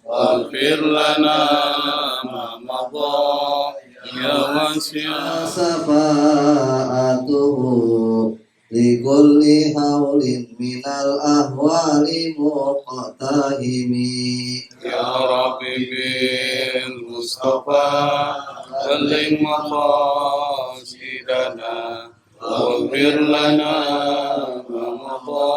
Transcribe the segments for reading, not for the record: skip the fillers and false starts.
واغفر لنا ما مضى يا واسع شفاعته لكل هول من الأهوال مقتهم يا ربي بالمصطفى بلغ مقاصدنا واغفر لنا ما مضى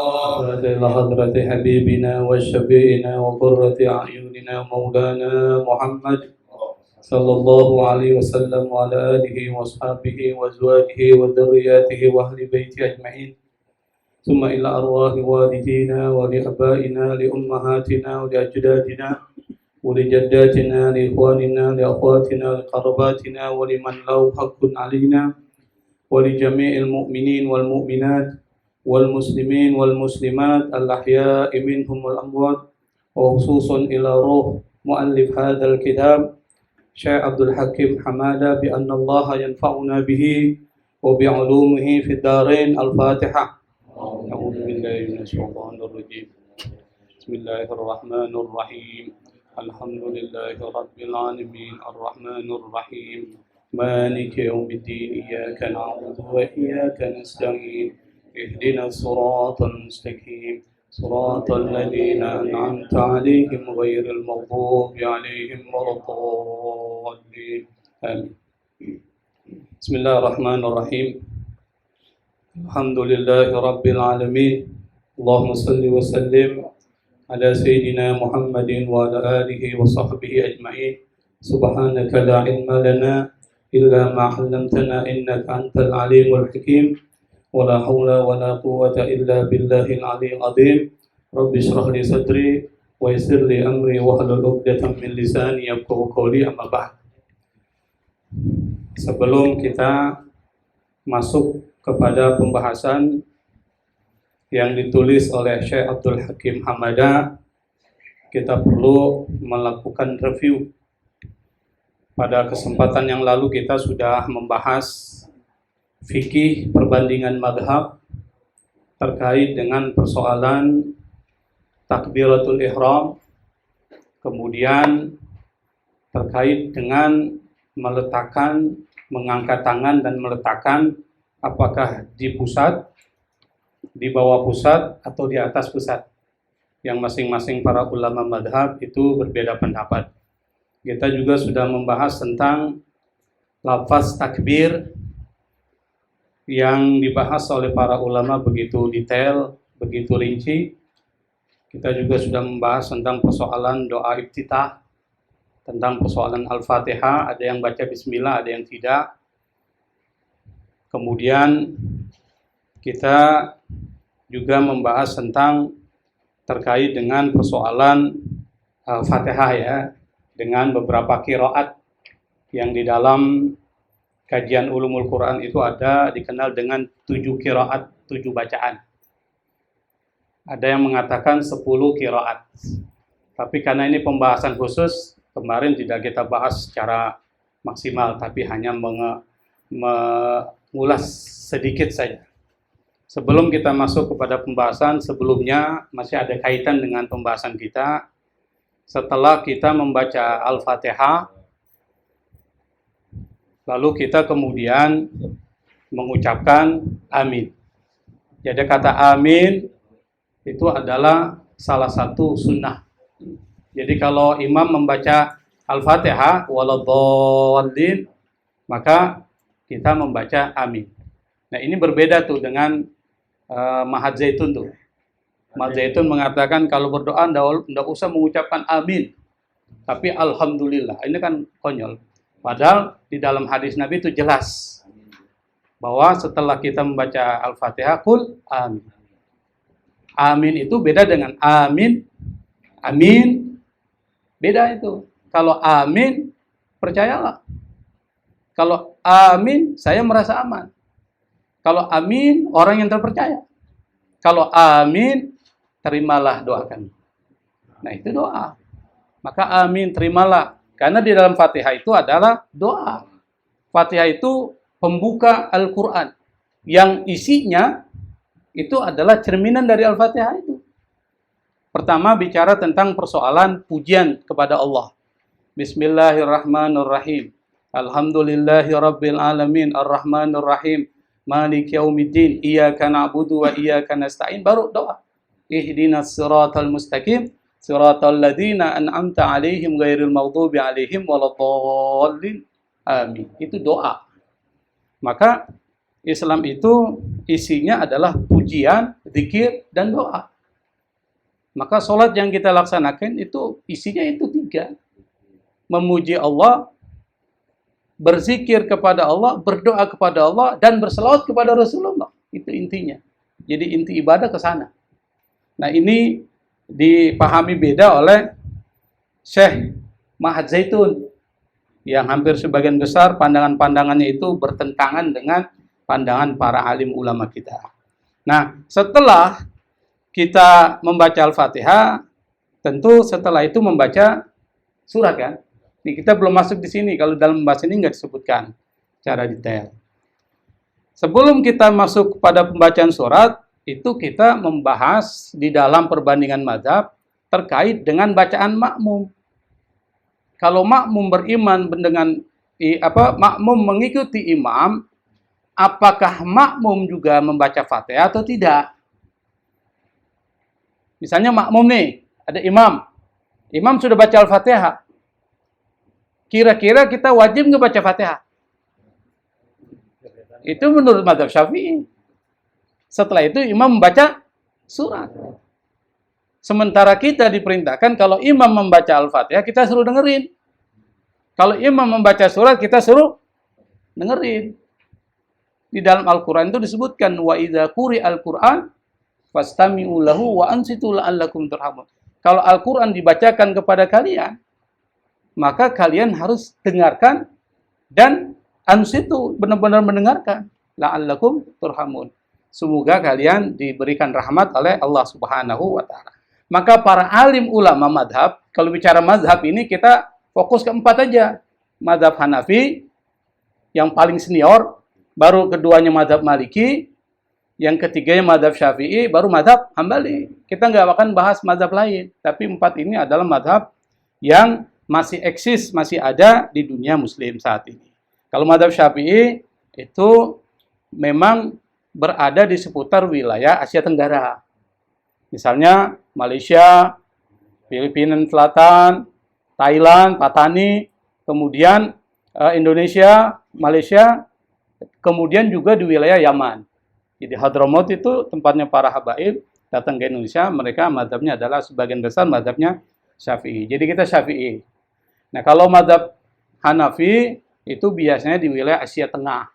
إلى حضرة حبيبنا وشفيعنا وقرة أعيننا مولانا محمد صلى الله عليه وسلم وعلى آله وأصحابه وأزواجه وذرياته وأهل بيته أجمعين ثم إلى أرواح والدينا ولآبائنا لأمهاتنا ولأجدادنا ولجداتنا لإخواننا لأخواتنا لقرباتنا ولمن له حق علينا ولجميع المؤمنين والمؤمنات والمسلمين والمسلمات الأحياء منهم والأموات وخصوصا إلى روح مؤلف هذا الكتاب شيخ عبد الحكيم حمادة بأن الله ينفعنا به وبعلومه في الدارين. الفاتحة. أعوذ بالله من الشيطان الرجيم. بسم الله الرحمن الرحيم. الحمد لله رب العالمين الرحمن الرحيم مالك يوم الدين إياك نعبد وإياك نستعين اهدنا الصراط المستقيم صراط الذين أنعمت عليهم غير المغضوب عليهم ولا الضالين آمين. بسم الله الرحمن الرحيم. الحمد لله رب العالمين اللهم صل وسلم على سيدنا محمد وعلى آله وصحبه أجمعين. سبحانك لا علم لنا إلا ما علمتنا إنك أنت العليم الحكيم ولا حول ولا قوة إلا بالله العلي العظيم. رب اشرح لي صدري ويسر لي أمري واحلل عقدة من لساني يفقهوا قولي. أما بعد. Sebelum kita masuk kepada pembahasan yang ditulis oleh Syekh Abdul Hakim Hamada, kita perlu melakukan review. Pada kesempatan yang lalu kita sudah membahas fikih perbandingan madhab terkait dengan persoalan takbiratul ihram, kemudian terkait dengan meletakkan, mengangkat tangan dan meletakkan apakah di pusat, di bawah pusat atau di atas pusat, yang masing-masing para ulama madhab itu berbeda pendapat. Kita juga sudah membahas tentang lafaz takbir yang dibahas oleh para ulama begitu detail, begitu rinci. Kita juga sudah membahas tentang persoalan doa iftitah, tentang persoalan Al-Fatihah, ada yang baca bismillah, ada yang tidak. Kemudian kita juga membahas tentang terkait dengan persoalan Al-Fatihah ya, dengan beberapa qiraat yang di dalam kajian ulumul Quran itu ada dikenal dengan 7 qiraat, 7 bacaan. Ada yang mengatakan 10 qiraat. Tapi karena ini pembahasan khusus, kemarin tidak kita bahas secara maksimal, tapi hanya mengulas sedikit saja. Sebelum kita masuk kepada pembahasan, sebelumnya masih ada kaitan dengan pembahasan kita. Setelah kita membaca Al-Fatihah, lalu kita kemudian mengucapkan amin. Jadi kata amin itu adalah salah satu sunnah. Jadi kalau imam membaca Al-Fatihah waladhdallin, maka kita membaca amin. Nah, ini berbeda tuh dengan Mahat Zaitun tuh. Mahat Zaitun mengatakan kalau berdoa enggak usah mengucapkan amin, tapi alhamdulillah. Ini kan konyol. Padahal di dalam hadis Nabi itu jelas bahwa setelah kita membaca Al-Fatihah, qul amin. Amin itu beda dengan amin. Amin beda itu. Kalau amin, percayalah. Kalau amin, saya merasa aman. Kalau amin, orang yang terpercaya. Kalau amin, terimalah doakan. Nah, itu doa. Maka amin, terimalah. Karena di dalam Fatihah itu adalah doa. Fatihah itu pembuka Al-Quran. Yang isinya itu adalah cerminan dari Al-Fatihah itu. Pertama bicara tentang persoalan pujian kepada Allah. Bismillahirrahmanirrahim. Alhamdulillahirabbil alamin arrahmanir rahim maliki yaumiddin iyyaka na'budu wa iyyaka nasta'in, baru doa. Ihdinas siratal mustaqim siratal ladzina an'amta 'alaihim ghairil maghdubi 'alaihim waladdallin. Amin. Itu doa. Maka Islam itu isinya adalah pujian, zikir, dan doa. Maka sholat yang kita laksanakan itu isinya itu 3. Memuji Allah, berzikir kepada Allah, berdoa kepada Allah, dan berselawat kepada Rasulullah. Itu intinya. Jadi inti ibadah ke sana. Nah, ini dipahami beda oleh Syekh Mahat Zaitun, yang hampir sebagian besar pandangan-pandangannya itu bertentangan dengan pandangan para alim ulama kita. Nah, setelah kita membaca Al-Fatihah, tentu setelah itu membaca surat kan? Ini kita belum masuk di sini, kalau dalam bahasa ini nggak disebutkan secara detail. Sebelum kita masuk pada pembacaan surat, itu kita membahas di dalam perbandingan mazhab terkait dengan bacaan makmum. Kalau makmum beriman dengan makmum mengikuti imam, apakah makmum juga membaca Fatihah atau tidak? Misalnya makmum nih, ada imam. Imam sudah baca Al-Fatihah. Kira-kira kita wajib nggak baca Fatihah? Itu menurut mazhab Syafi'i. Setelah itu imam membaca surat. Sementara kita diperintahkan kalau imam membaca Al-Fatihah, kita suruh dengerin. Kalau imam membaca surat, kita suruh dengerin. Di dalam Al-Quran itu disebutkan, wa idza quri'al Qur'an fastami'u lahu wa ansitu la'allakum turhamun. Kalau Al-Quran dibacakan kepada kalian, maka kalian harus dengarkan dan ansitu, benar-benar mendengarkan. La'allakum turhamun. Semoga kalian diberikan rahmat oleh Allah Subhanahu wa Ta'ala. Maka para alim ulama madhab, kalau bicara madhab ini kita fokus ke 4 aja. Madhab Hanafi, yang paling senior, baru keduanya madhab Maliki, yang ketiganya madhab Syafi'i, baru madhab Hambali. Kita nggak akan bahas madhab lain, tapi 4 ini adalah madhab yang masih eksis, masih ada di dunia muslim saat ini. Kalau madhab Syafi'i itu memang berada di seputar wilayah Asia Tenggara. Misalnya Malaysia, Filipina Selatan, Thailand, Patani, kemudian Indonesia, Malaysia, kemudian juga di wilayah Yaman. Jadi Hadramaut itu tempatnya para habaib datang ke Indonesia, mereka mazhabnya adalah sebagian besar mazhabnya Syafi'i. Jadi kita Syafi'i. Nah, kalau mazhab Hanafi itu biasanya di wilayah Asia Tengah.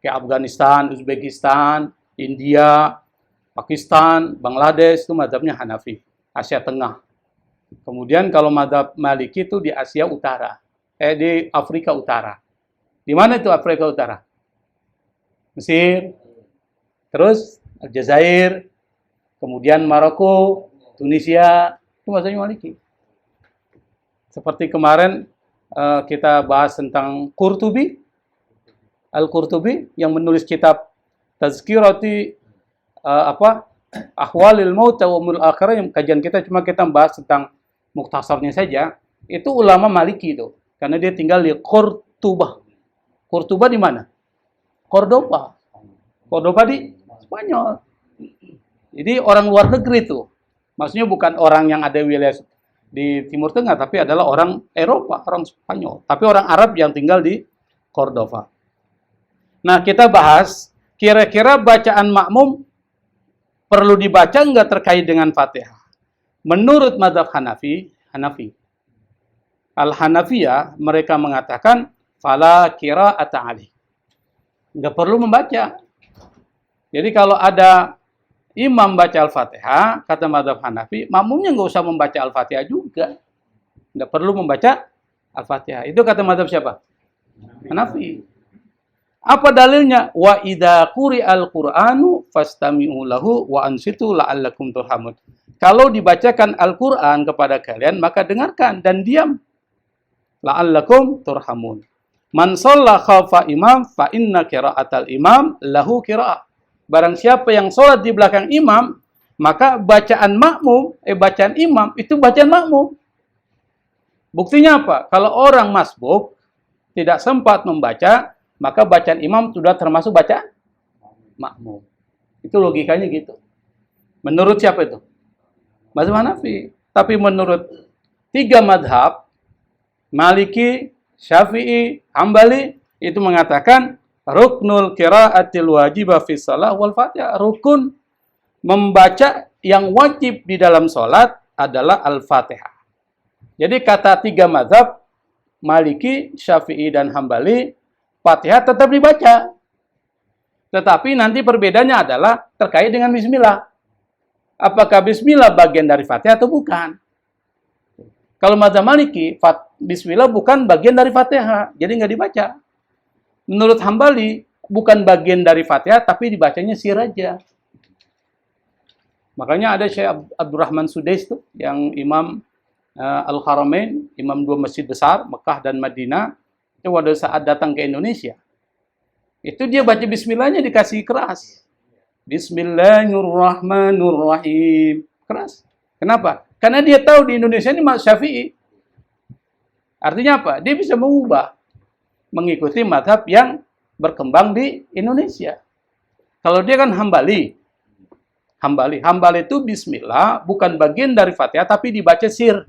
Kayak Afghanistan, Uzbekistan, India, Pakistan, Bangladesh, itu mazhabnya Hanafi, Asia Tengah. Kemudian kalau mazhab Maliki itu di Asia Utara, di Afrika Utara. Di mana itu Afrika Utara? Mesir, terus Aljazair, kemudian Maroko, Tunisia, itu mazhabnya Maliki. Seperti kemarin kita bahas tentang Qurtubi, Al-Qurtubi yang menulis kitab Tazkirati Ahwalil Maut wa Umuril Akhirah, yang kajian kita cuma kita bahas tentang muktasarnya saja. Itu ulama Maliki itu, karena dia tinggal di Cordoba. Cordoba di mana? Cordoba. Cordoba di Spanyol. Jadi orang luar negeri itu. Maksudnya bukan orang yang ada wilayah di Timur Tengah, tapi adalah orang Eropa, orang Spanyol. Tapi orang Arab yang tinggal di Cordoba. Nah, kita bahas, kira-kira bacaan makmum perlu dibaca nggak terkait dengan Fatihah? Menurut mazhab Hanafi, Al-Hanafiyah, mereka mengatakan, fala qira'ata alih. Nggak perlu membaca. Jadi kalau ada imam baca Al-Fatihah, kata mazhab Hanafi, makmumnya nggak usah membaca Al-Fatihah juga. Nggak perlu membaca Al-Fatihah. Itu kata mazhab siapa? Hanafi. Apa dalilnya? Wa idza quri'al Qur'anu fastami'u lahu wa ansitu la'allakum turhamun. Kalau dibacakan Al-Qur'an kepada kalian, maka dengarkan dan diam. La'allakum turhamun. Man shalla khalfa imam fa inna qira'atal imam lahu qira'ah. Barang siapa yang sholat di belakang imam, maka bacaan imam itu bacaan makmum. Buktinya apa? Kalau orang masbuk tidak sempat membaca, maka bacaan imam sudah termasuk bacaan makmum. Itu logikanya gitu. Menurut siapa itu? Mazhab Hanafi. Tapi menurut 3 madhab, Maliki, Syafi'i, Hambali, itu mengatakan ruknul qiraatil wajibah fi shalah wal Fatihah. Rukun membaca yang wajib di dalam sholat adalah Al-Fatihah. Jadi kata 3 mazhab, Maliki, Syafi'i, dan Hambali, Fatihah tetap dibaca. Tetapi nanti perbedaannya adalah terkait dengan bismillah. Apakah bismillah bagian dari Fatihah atau bukan? Kalau mazhab Maliki, bismillah bukan bagian dari Fatihah, jadi nggak dibaca. Menurut Hambali, bukan bagian dari Fatihah, tapi dibacanya sir aja. Makanya ada Syekh Abdurrahman Sudais tuh, yang imam Al-Haramain, imam 2 masjid besar, Mekah dan Madinah, itu pada saat datang ke Indonesia, itu dia baca bismillahnya dikasih keras. Bismillahirrahmanirrahim. Keras. Kenapa? Karena dia tahu di Indonesia ini mazhab Syafi'i. Artinya apa? Dia bisa mengubah, mengikuti mazhab yang berkembang di Indonesia. Kalau dia kan Hambali itu bismillah bukan bagian dari Fatihah tapi dibaca sir.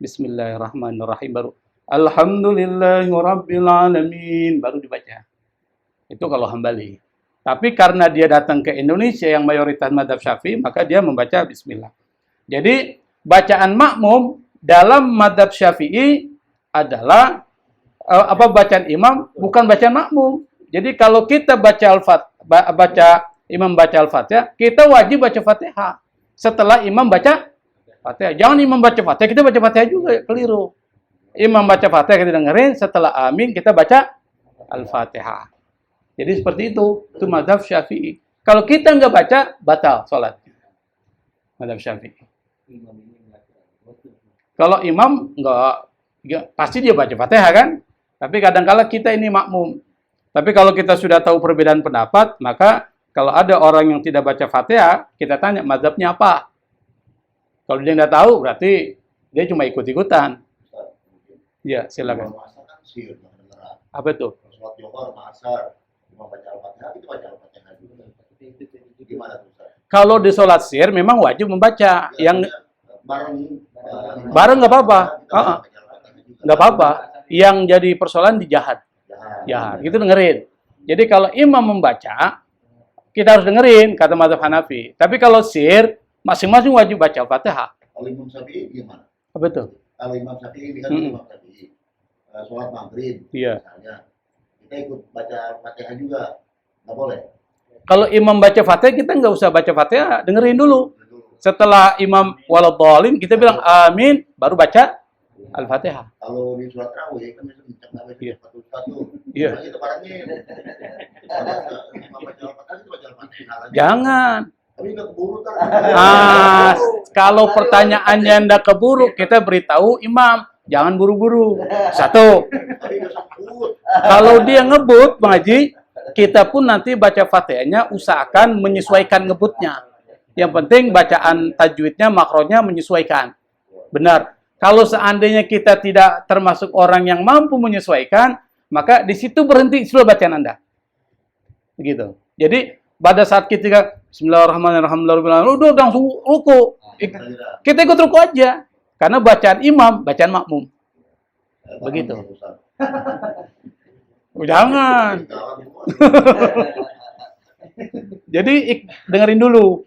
Bismillahirrahmanirrahim baru Alhamdulillahirabbil alamin baru dibaca. Itu kalau Hambali. Tapi karena dia datang ke Indonesia yang mayoritas mazhab Syafi'i, maka dia membaca bismillah. Jadi bacaan makmum dalam mazhab Syafi'i adalah bacaan imam bukan bacaan makmum. Jadi kalau kita imam baca Al-Fatihah, kita wajib baca Fatihah setelah imam baca Fatihah. Jangan imam baca Fatihah, kita baca Fatihah juga, keliru. Imam baca Fatihah kita dengerin, setelah amin kita baca Al-Fatihah. Jadi seperti itu mazhab Syafi'i. Kalau kita nggak baca, batal sholatnya. Mazhab Syafi'i. Kalau imam nggak, pasti dia baca Fatihah kan? Tapi kadang-kala kita ini makmum. Tapi kalau kita sudah tahu perbedaan pendapat, maka kalau ada orang yang tidak baca Fatihah, kita tanya mazhabnya apa? Kalau dia nggak tahu, berarti dia cuma ikut-ikutan. Ya, silakan. Apa itu? Kalau di sholat sir memang wajib membaca. Yang bareng nggak apa-apa. Nggak apa-apa. Yang jadi persoalan di jahat. Gitu dengerin. Jadi kalau imam membaca, kita harus dengerin kata mazhab Hanafi. Tapi kalau sir, masing-masing wajib baca Al-Fatihah. Kalau Imam Syafi'i gimana? Apa itu? Kalau Imam Syafi'i kan Imam Syafi'i sholat maghrib, misalnya kita ikut baca Fatihah juga, nggak boleh. Kalau imam baca Fatihah, kita nggak usah baca Fatihah, dengerin dulu. Setelah imam waladhdallin, kita bilang amin, baru baca Al-Fatihah. Kalau di surat Rawih kan bisa dicatat satu-satu. Iya. Kita barengin. Baca Al-Fatihah itu baca Al-Fatihah lagi. Jangan. Tapi nggak keburu kan? Kalau pertanyaannya nggak keburu, kita beritahu imam, jangan buru-buru. Satu. Kalau dia ngebut, Bang Haji, kita pun nanti baca Fatihahnya usahakan menyesuaikan ngebutnya. Yang penting bacaan tajwidnya, makronya menyesuaikan. Benar. Kalau seandainya kita tidak termasuk orang yang mampu menyesuaikan, maka di situ berhenti seluruh bacaan Anda. Begitu. Jadi pada saat kita Bismillahirrahmanirrahim, udah langsung ruku. Kita ikut ruku aja. Karena bacaan imam, bacaan makmum. Begitu. Jangan. Jadi dengerin dulu.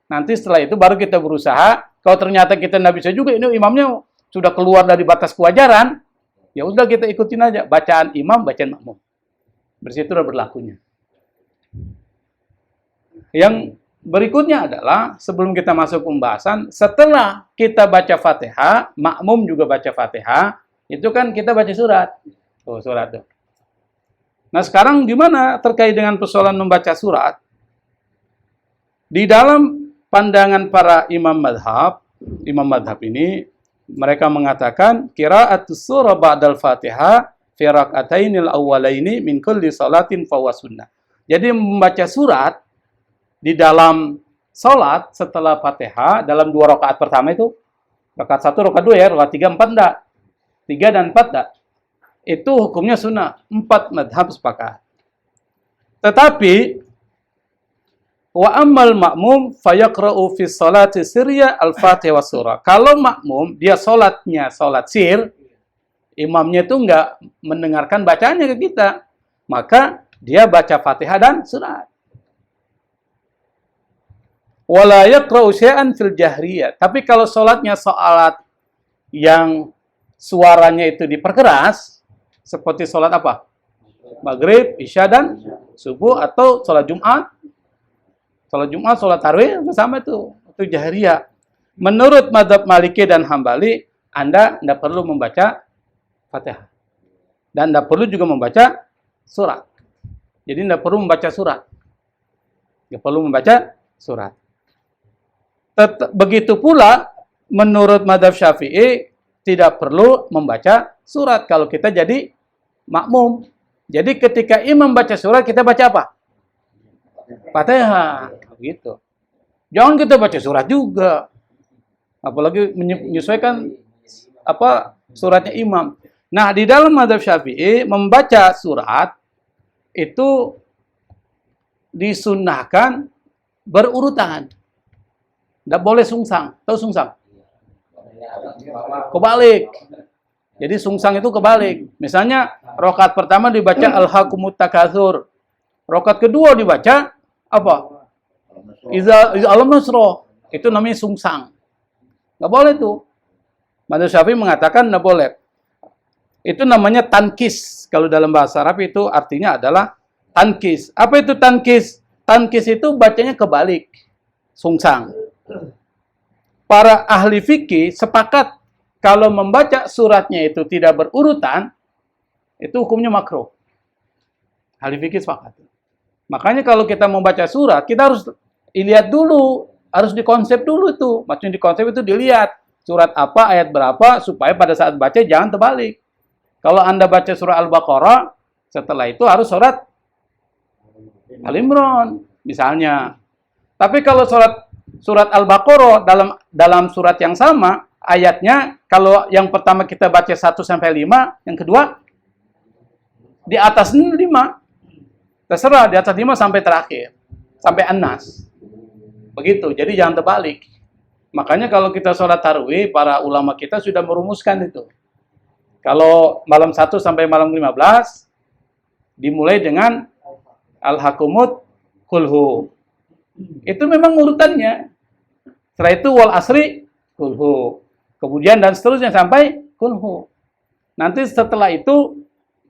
Nanti setelah itu baru kita berusaha. Kalau ternyata kita nggak bisa juga, ini imamnya sudah keluar dari batas kewajaran, ya udah kita ikutin aja. Bacaan imam, bacaan makmum. Bersitu udah berlakunya. Yang berikutnya adalah, sebelum kita masuk pembahasan, setelah kita baca Fatihah, makmum juga baca Fatihah, itu kan kita baca surat. Oh, surat tuh. Nah, sekarang gimana terkait dengan persoalan membaca surat? Di dalam pandangan para imam madhab ini, mereka mengatakan, qira'atus surah ba'dal Fatihah fi rak'atainil awwalaini min kulli salatin fahuwa sunnah. Jadi membaca surat di dalam sholat setelah Fatihah dalam 2 rakaat pertama itu, rakaat 1, rakaat 2 ya, rakaat 3, 4 enggak. 3 dan 4 enggak. Itu hukumnya sunnah. 4 madhab sepakat. Tetapi wa ammal ma'mum fayaqra'u fi sholati sirya al-Fatihah was surah. Kalau makmum dia sholatnya sholat sir, imamnya itu enggak mendengarkan bacanya ke kita, maka dia baca Fatihah dan surat. Wala yaqra'u syai'an fil jahriyah. Tapi kalau sholatnya sholat yang suaranya itu diperkeras, seperti sholat apa? Maghrib, Isya, dan subuh, atau sholat Jumat. Sholat Jumat, sholat tarawih, sama itu jahriyah. Menurut mazhab Maliki dan Hambali, Anda tidak perlu membaca Fatihah. Dan tidak perlu juga membaca surat. Jadi tidak perlu membaca surat. Tidak perlu membaca surat. Begitu pula menurut mazhab Syafi'i tidak perlu membaca surat kalau kita jadi makmum. Jadi ketika imam baca surat kita baca apa? Fatihah, gitu. Jangan kita baca surat juga. Apalagi menyesuaikan apa suratnya imam. Nah, di dalam mazhab Syafi'i membaca surat itu disunnahkan berurutan. Tidak boleh sungsang. Tahu sungsang? Kebalik. Jadi sungsang itu kebalik. Misalnya rakaat pertama dibaca Al-Hakumut Takatsur. Rakaat kedua dibaca apa? Iza Alam Nasroh. Itu namanya sungsang. Nggak boleh tuh. Mazhab Syafi'i mengatakan nggak boleh. Itu namanya tankis. Kalau dalam bahasa Arab itu artinya adalah tankis. Apa itu tankis? Tankis itu bacanya kebalik. Sungsang. Para ahli fikih sepakat kalau membaca suratnya itu tidak berurutan, itu hukumnya makruh. Ahli fikih sepakat. Makanya kalau kita membaca surat, kita harus lihat dulu, harus dikonsep dulu itu. Maksudnya dikonsep itu dilihat surat apa, ayat berapa, supaya pada saat baca jangan terbalik. Kalau Anda baca surah Al-Baqarah, setelah itu harus surat Al-Imran, misalnya. Tapi kalau surat Al-Baqarah dalam surat yang sama, ayatnya kalau yang pertama kita baca 1 sampai 5, yang kedua di atas 5. Terserah di atas 5 sampai terakhir, sampai An-Nas. Begitu. Jadi jangan terbalik. Makanya kalau kita sholat tarawih, para ulama kita sudah merumuskan itu. Kalau malam 1 sampai malam 15 dimulai dengan Al-Hakumut Kulhu. Itu memang urutannya. Setelah itu wal asri kulhu. Kemudian dan seterusnya sampai kulhu. Nanti setelah itu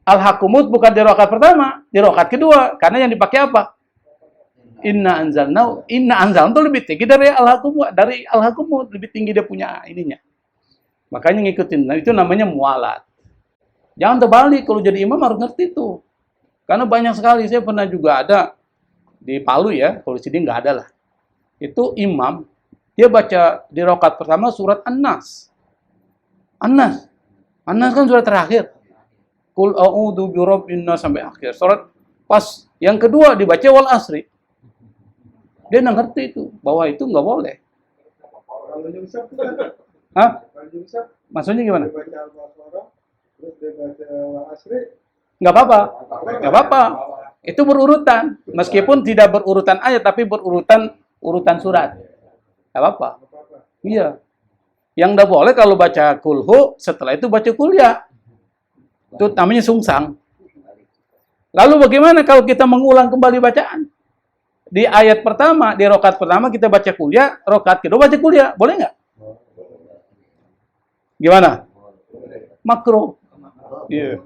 al-hakumut bukan di rakaat pertama, di rakaat kedua. Karena yang dipakai apa? Inna anzalnahu. Inna anzalnahu itu lebih tinggi dari al-hakumut, lebih tinggi dia punya ininya. Makanya ngikutin. Nah, itu namanya mualat. Jangan terbalik. Kalau jadi imam harus ngerti itu. Karena banyak sekali. Saya pernah juga ada di Palu ya, kalau di sini nggak ada lah. Itu imam, dia baca di rakaat pertama surat An-Nas. An-Nas. An-Nas kan surat terakhir. Qul a'udzu birabbin nas sampai akhir. Surat pas yang kedua dibaca wal asri. Dia nggak ngerti itu, bahwa itu nggak boleh. Kalau nyungsep, Hah? maksudnya gimana? Dia baca Al-Baqarah, terus dia baca wal asri. Nggak apa-apa. Nggak apa-apa. Itu berurutan. Meskipun tidak berurutan ayat, tapi urutan surat. Nggak apa-apa. Iya. Yang nggak boleh kalau baca kulhu, setelah itu baca kuliah. Itu namanya sungsang. Lalu bagaimana kalau kita mengulang kembali bacaan? Di ayat pertama, di rakaat pertama kita baca kuliah, rakaat kedua baca kuliah. Boleh nggak? Gimana? Makruh. Iya.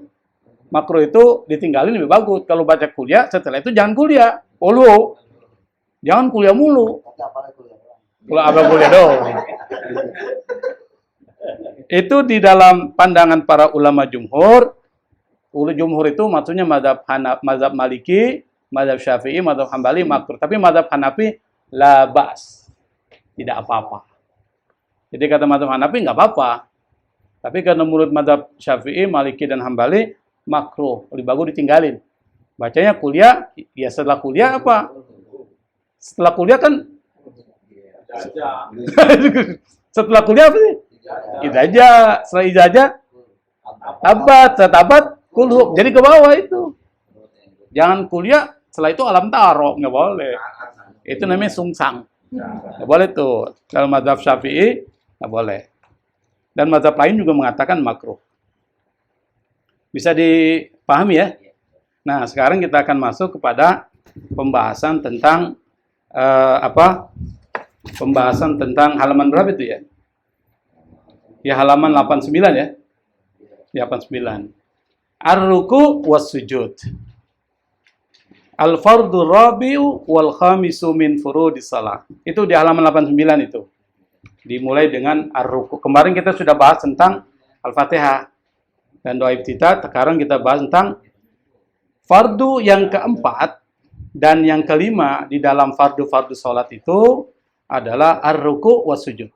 Makruh itu ditinggalin lebih bagus. Kalau baca kuliah, setelah itu jangan kuliah. Polo. Jangan kuliah mulu. Kalau apa kuliah dong. Itu di dalam pandangan para ulama jumhur. Jumhur itu maksudnya mazhab Maliki, mazhab Syafi'i, mazhab Hambali, makruh. Tapi mazhab Hanafi la ba's. Tidak apa-apa. Jadi kata mazhab Hanafi nggak apa-apa. Tapi karena menurut mazhab Syafi'i, Maliki dan Hambali makruh, lebih bagus ditinggalin. Bacanya kuliah, ya setelah kuliah apa? Setelah kuliah kan Setelah kuliah apa sih? Ijazah, setelah ijazah tabat, kulhub. Jadi ke bawah itu. Jangan kuliah, setelah itu alam taro, nggak boleh. Itu namanya sungsang. Nggak boleh tuh. Kalau mazhab Syafi'i, nggak boleh. Dan mazhab lain juga mengatakan makruh. Bisa dipahami ya? Nah, sekarang kita akan masuk kepada pembahasan tentang pembahasan tentang halaman berapa itu ya? Ya halaman 89 ya. Ya 89. Ar-ruku was sujud. Al-fardu rabi'u wal khamisu min furudis shalah. Itu di halaman 89 itu. Dimulai dengan ar-ruku. Kemarin kita sudah bahas tentang Al-Fatihah dan doa iftitah. Sekarang kita bahas tentang fardu yang keempat dan yang kelima di dalam fardu-fardu salat itu adalah ar-ruku was sujud.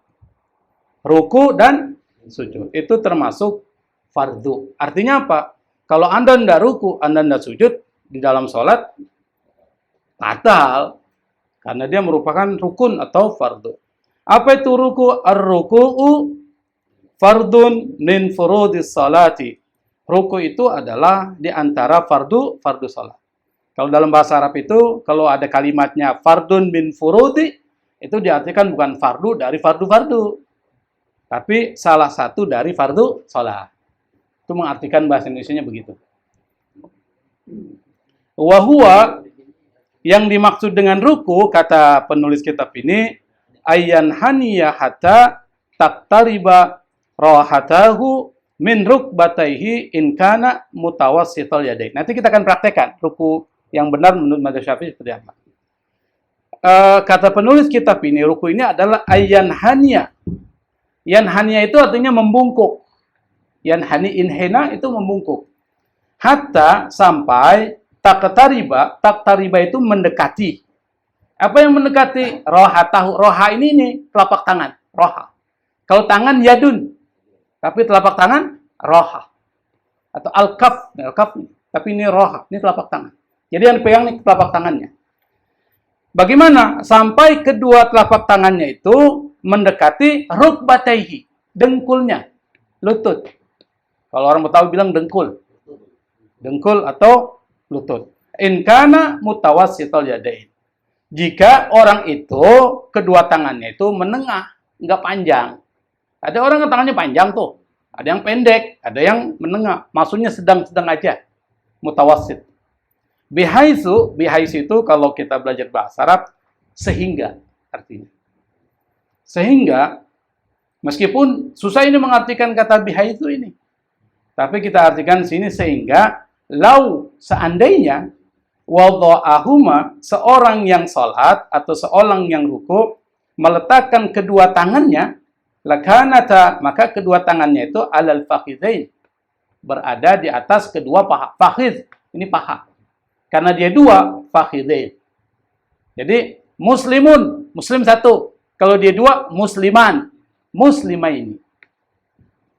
Ruku dan sujud. Itu termasuk fardu. Artinya apa? Kalau Anda tidak ruku, Anda tidak sujud di dalam salat, batal. Karena dia merupakan rukun atau fardu. Apa itu ruku? Ar-ruku'u fardun min furudis salati. Ruku itu adalah di antara fardu salat. Kalau dalam bahasa Arab itu, kalau ada kalimatnya fardun min furudi, itu diartikan bukan fardu dari fardu-fardu, tapi salah satu dari fardu salat. Itu mengartikan bahasa Indonesianya begitu. Wahuwa, yang dimaksud dengan ruku, kata penulis kitab ini, ayyan haniya hatta taqtariba rahatahu min rukbataihi in kana mutawassital yadain. Nanti kita akan praktekkan ruku yang benar menurut mazhab Syafi'i seperti apa. Kata penulis kitab ini, ruku ini adalah ayyan haniya. Yan haniya itu artinya membungkuk. Yan hani inhena itu membungkuk. Hatta sampai taktariba itu mendekati. Apa yang mendekati? Rohatahu. Roha ini telapak tangan. Roha. Kalau tangan yadun. Tapi telapak tangan roha. Atau al-kaf. Al-kaf. Tapi ini roha. Ini telapak tangan. Jadi yang pegang nih telapak tangannya. Bagaimana? Sampai kedua telapak tangannya itu mendekati rukbataihi. Dengkulnya. Lutut. Kalau orang Betawi bilang dengkul. Dengkul atau lutut. In kana mutawassital yadain. Jika orang itu kedua tangannya itu menengah, enggak panjang. Ada orang yang tangannya panjang tuh, ada yang pendek, ada yang menengah. Maksudnya sedang-sedang aja, mutawassit. Bihaisu itu kalau kita belajar bahasa Arab, sehingga artinya. Sehingga, meskipun susah ini mengartikan kata bihaisu ini, tapi kita artikan sini sehingga, lau seandainya, wadha'ahuma, seorang yang salat atau seorang yang ruku meletakkan kedua tangannya, lakanata, maka kedua tangannya itu alal fakhidain, berada di atas kedua paha. Fakhid ini paha, karena dia dua, fakhidain. Jadi muslimun, muslim satu. Kalau dia dua, musliman, muslimaini.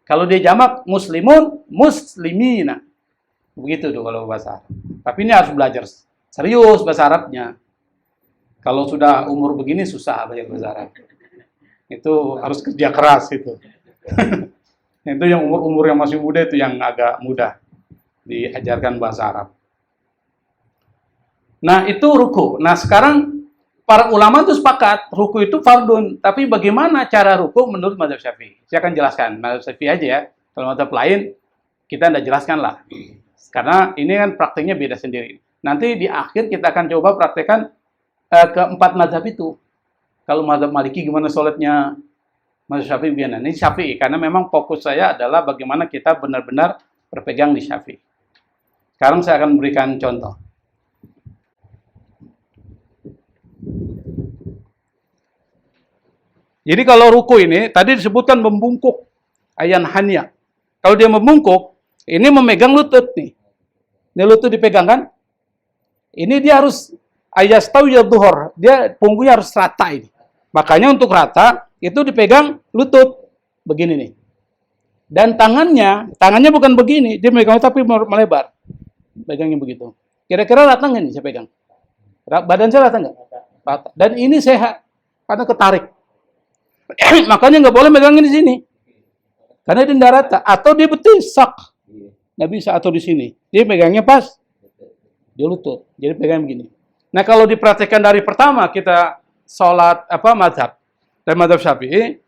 Kalau dia jamak, muslimun, muslimina. Begitu tuh kalau bahasa Arab. Tapi ini harus belajar serius bahasa Arabnya. Kalau sudah umur begini susah belajar bahasa Arab. Itu harus kerja keras itu. Itu yang umur yang masih muda itu yang agak mudah diajarkan bahasa Arab. Nah, itu ruku. Nah, sekarang para ulama itu sepakat ruku itu fardun. Tapi bagaimana cara ruku menurut mazhab Syafi'i? Saya akan jelaskan mazhab Syafi'i aja ya. Kalau mazhab lain kita tidak jelaskan lah. Karena ini kan praktiknya beda sendiri. Nanti di akhir kita akan coba praktekkan keempat mazhab itu. Kalau mazhab Maliki gimana sholatnya, mazhab Syafi'i gimana? Ini Syafi'i, karena memang fokus saya adalah bagaimana kita benar-benar berpegang di Syafi'i. Sekarang saya akan memberikan contoh. Jadi kalau ruku ini, tadi disebutkan membungkuk. Ayan hanya. Kalau dia membungkuk, ini memegang lutut nih. Ini lutut dipegang kan? Ini dia harus ayastau ya duhur. Dia punggungnya harus rata ini. Makanya untuk rata, itu dipegang lutut. Begini nih. Dan tangannya bukan begini. Dia megang tapi melebar. Pegangnya begitu. Kira-kira rata nggak nih saya pegang? Badan saya rata nggak? Rata. Dan ini sehat. Karena ketarik. Makanya nggak boleh megangin di sini. Karena dia nggak rata. Atau dia betis, sak. Nggak bisa, atau di sini. Dia pegangnya pas. Dia lutut. Jadi pegang begini. Nah kalau diperhatikan dari pertama kita sholat mazhab. Dari mazhab Syafi'i.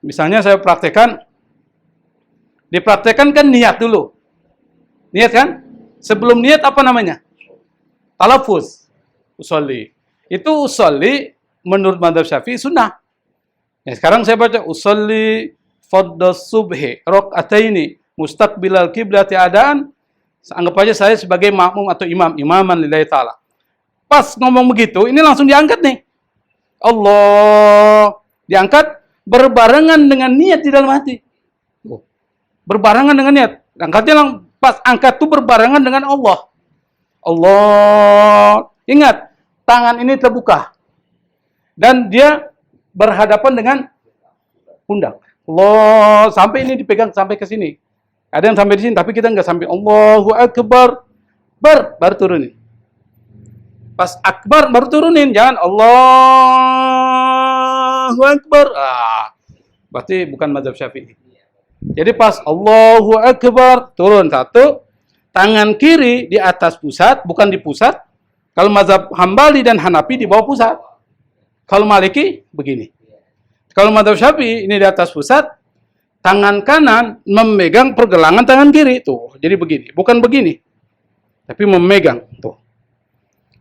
Misalnya saya dipraktekkan kan niat dulu. Niat kan? Sebelum niat apa namanya? Talafuz. Usolli. Itu usolli menurut mazhab Syafi'i sunnah. Ya, sekarang saya baca usolli fardhas subhi rakaataini mustaqbilal qiblati adaan. Anggap aja saya sebagai makmum atau imaman lillahi taala. Pas ngomong begitu, ini langsung diangkat nih. Allah diangkat berbarengan dengan niat di dalam hati. Berbarengan dengan niat. Angkatnya pas angkat itu berbarengan dengan Allah. Allah. Ingat, tangan ini terbuka. Dan dia berhadapan dengan pundak. Allah, sampai ini dipegang sampai ke sini. Ada yang sampai di sini, tapi kita nggak sampai. Allahu Akbar. Baru turunin. Pas Akbar baru turunin. Jangan Allahu Akbar. Berarti bukan mazhab Syafi'i. Jadi pas Allahu Akbar, turun satu. Tangan kiri di atas pusat, bukan di pusat. Kalau mazhab Hambali dan Hanafi di bawah pusat. Kalau Maliki, begini. Kalau mazhab Syafi'i, ini di atas pusat, tangan kanan memegang pergelangan tangan kiri. Tuh, jadi begini. Bukan begini. Tapi memegang. Tuh.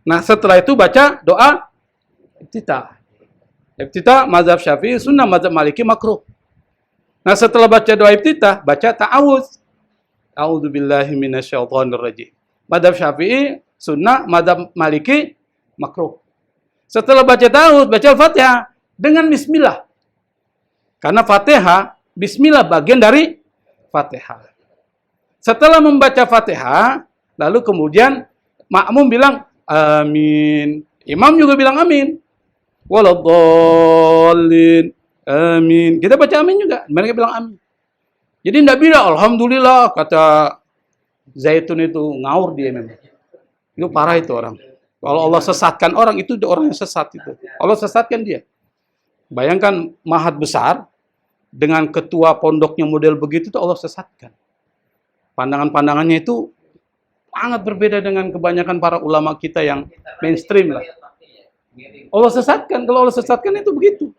Nah, setelah itu baca doa iftitah. Iftitah, mazhab Syafi'i, sunnah, mazhab Maliki, makruh. Nah, setelah baca doa iftitah, baca ta'awudz. A'udzubillahi minasyaitonirrajim. Mazhab Syafi'i, sunnah, mazhab Maliki, makruh. Setelah baca ta'awudz, baca Al-Fatihah dengan bismillah. Karena Fatihah, bismillah bagian dari Fatihah. Setelah membaca Fatihah, lalu kemudian makmum bilang amin. Imam juga bilang amin. Waladhdallin. Amin. Kita baca amin juga. Mereka bilang amin. Jadi tidak bilang alhamdulillah, kata Zaitun itu ngawur dia memang. Itu parah itu orang. Kalau Allah sesatkan orang, itu orang yang sesat itu. Allah sesatkan dia. Bayangkan mahat besar dengan ketua pondoknya model begitu, itu Allah sesatkan. Pandangan-pandangannya itu sangat berbeda dengan kebanyakan para ulama kita yang mainstream lah. Allah sesatkan. Kalau Allah sesatkan itu begitu.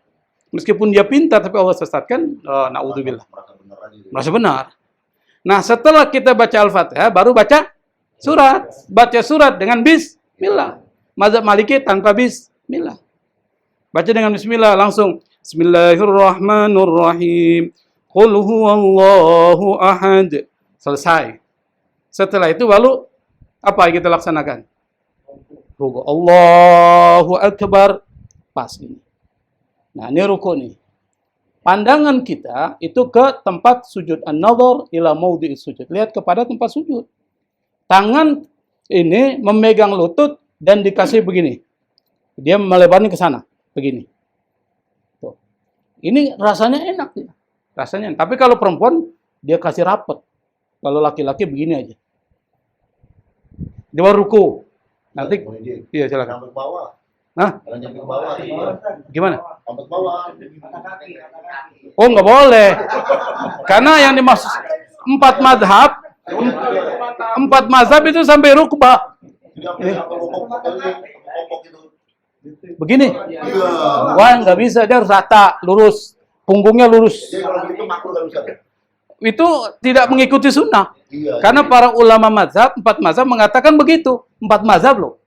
Meskipun dia pintar, tapi Allah sesatkan, na'udzubillah. Merasa benar. Nah, setelah kita baca Al-Fatihah, baru baca surat. Baca surat dengan bismillah. Mazhab Maliki tanpa bismillah. Baca dengan bismillah langsung. Bismillahirrahmanirrahim. Qul huwallahu ahad. Selesai. Setelah itu lalu apa yang kita laksanakan? Ruku. Allahu Akbar. Pas ini. Nah, ini ruku nih. Pandangan kita itu ke tempat sujud. An-nadhar ila maudhi'is sujud. Lihat kepada tempat sujud. Tangan ini memegang lutut dan dikasih begini. Dia melebarnya ke sana, begini. Tuh. Ini rasanya enak ya. Rasanya. Tapi kalau perempuan dia kasih rapat. Kalau laki-laki begini aja. Dia baru ruku. Nanti iya silakan. Sampai bawah. Hah? Jangan sampai ke bawah. Gimana? Sampai ke bawah. Oh, nggak boleh. Karena yang dimaksud empat mazhab itu sampai rukbah. Begini. Wah, nggak bisa. Dia harus rata, lurus. Punggungnya lurus. Itu tidak mengikuti sunnah. Karena para ulama mazhab, empat mazhab mengatakan begitu. Empat mazhab loh.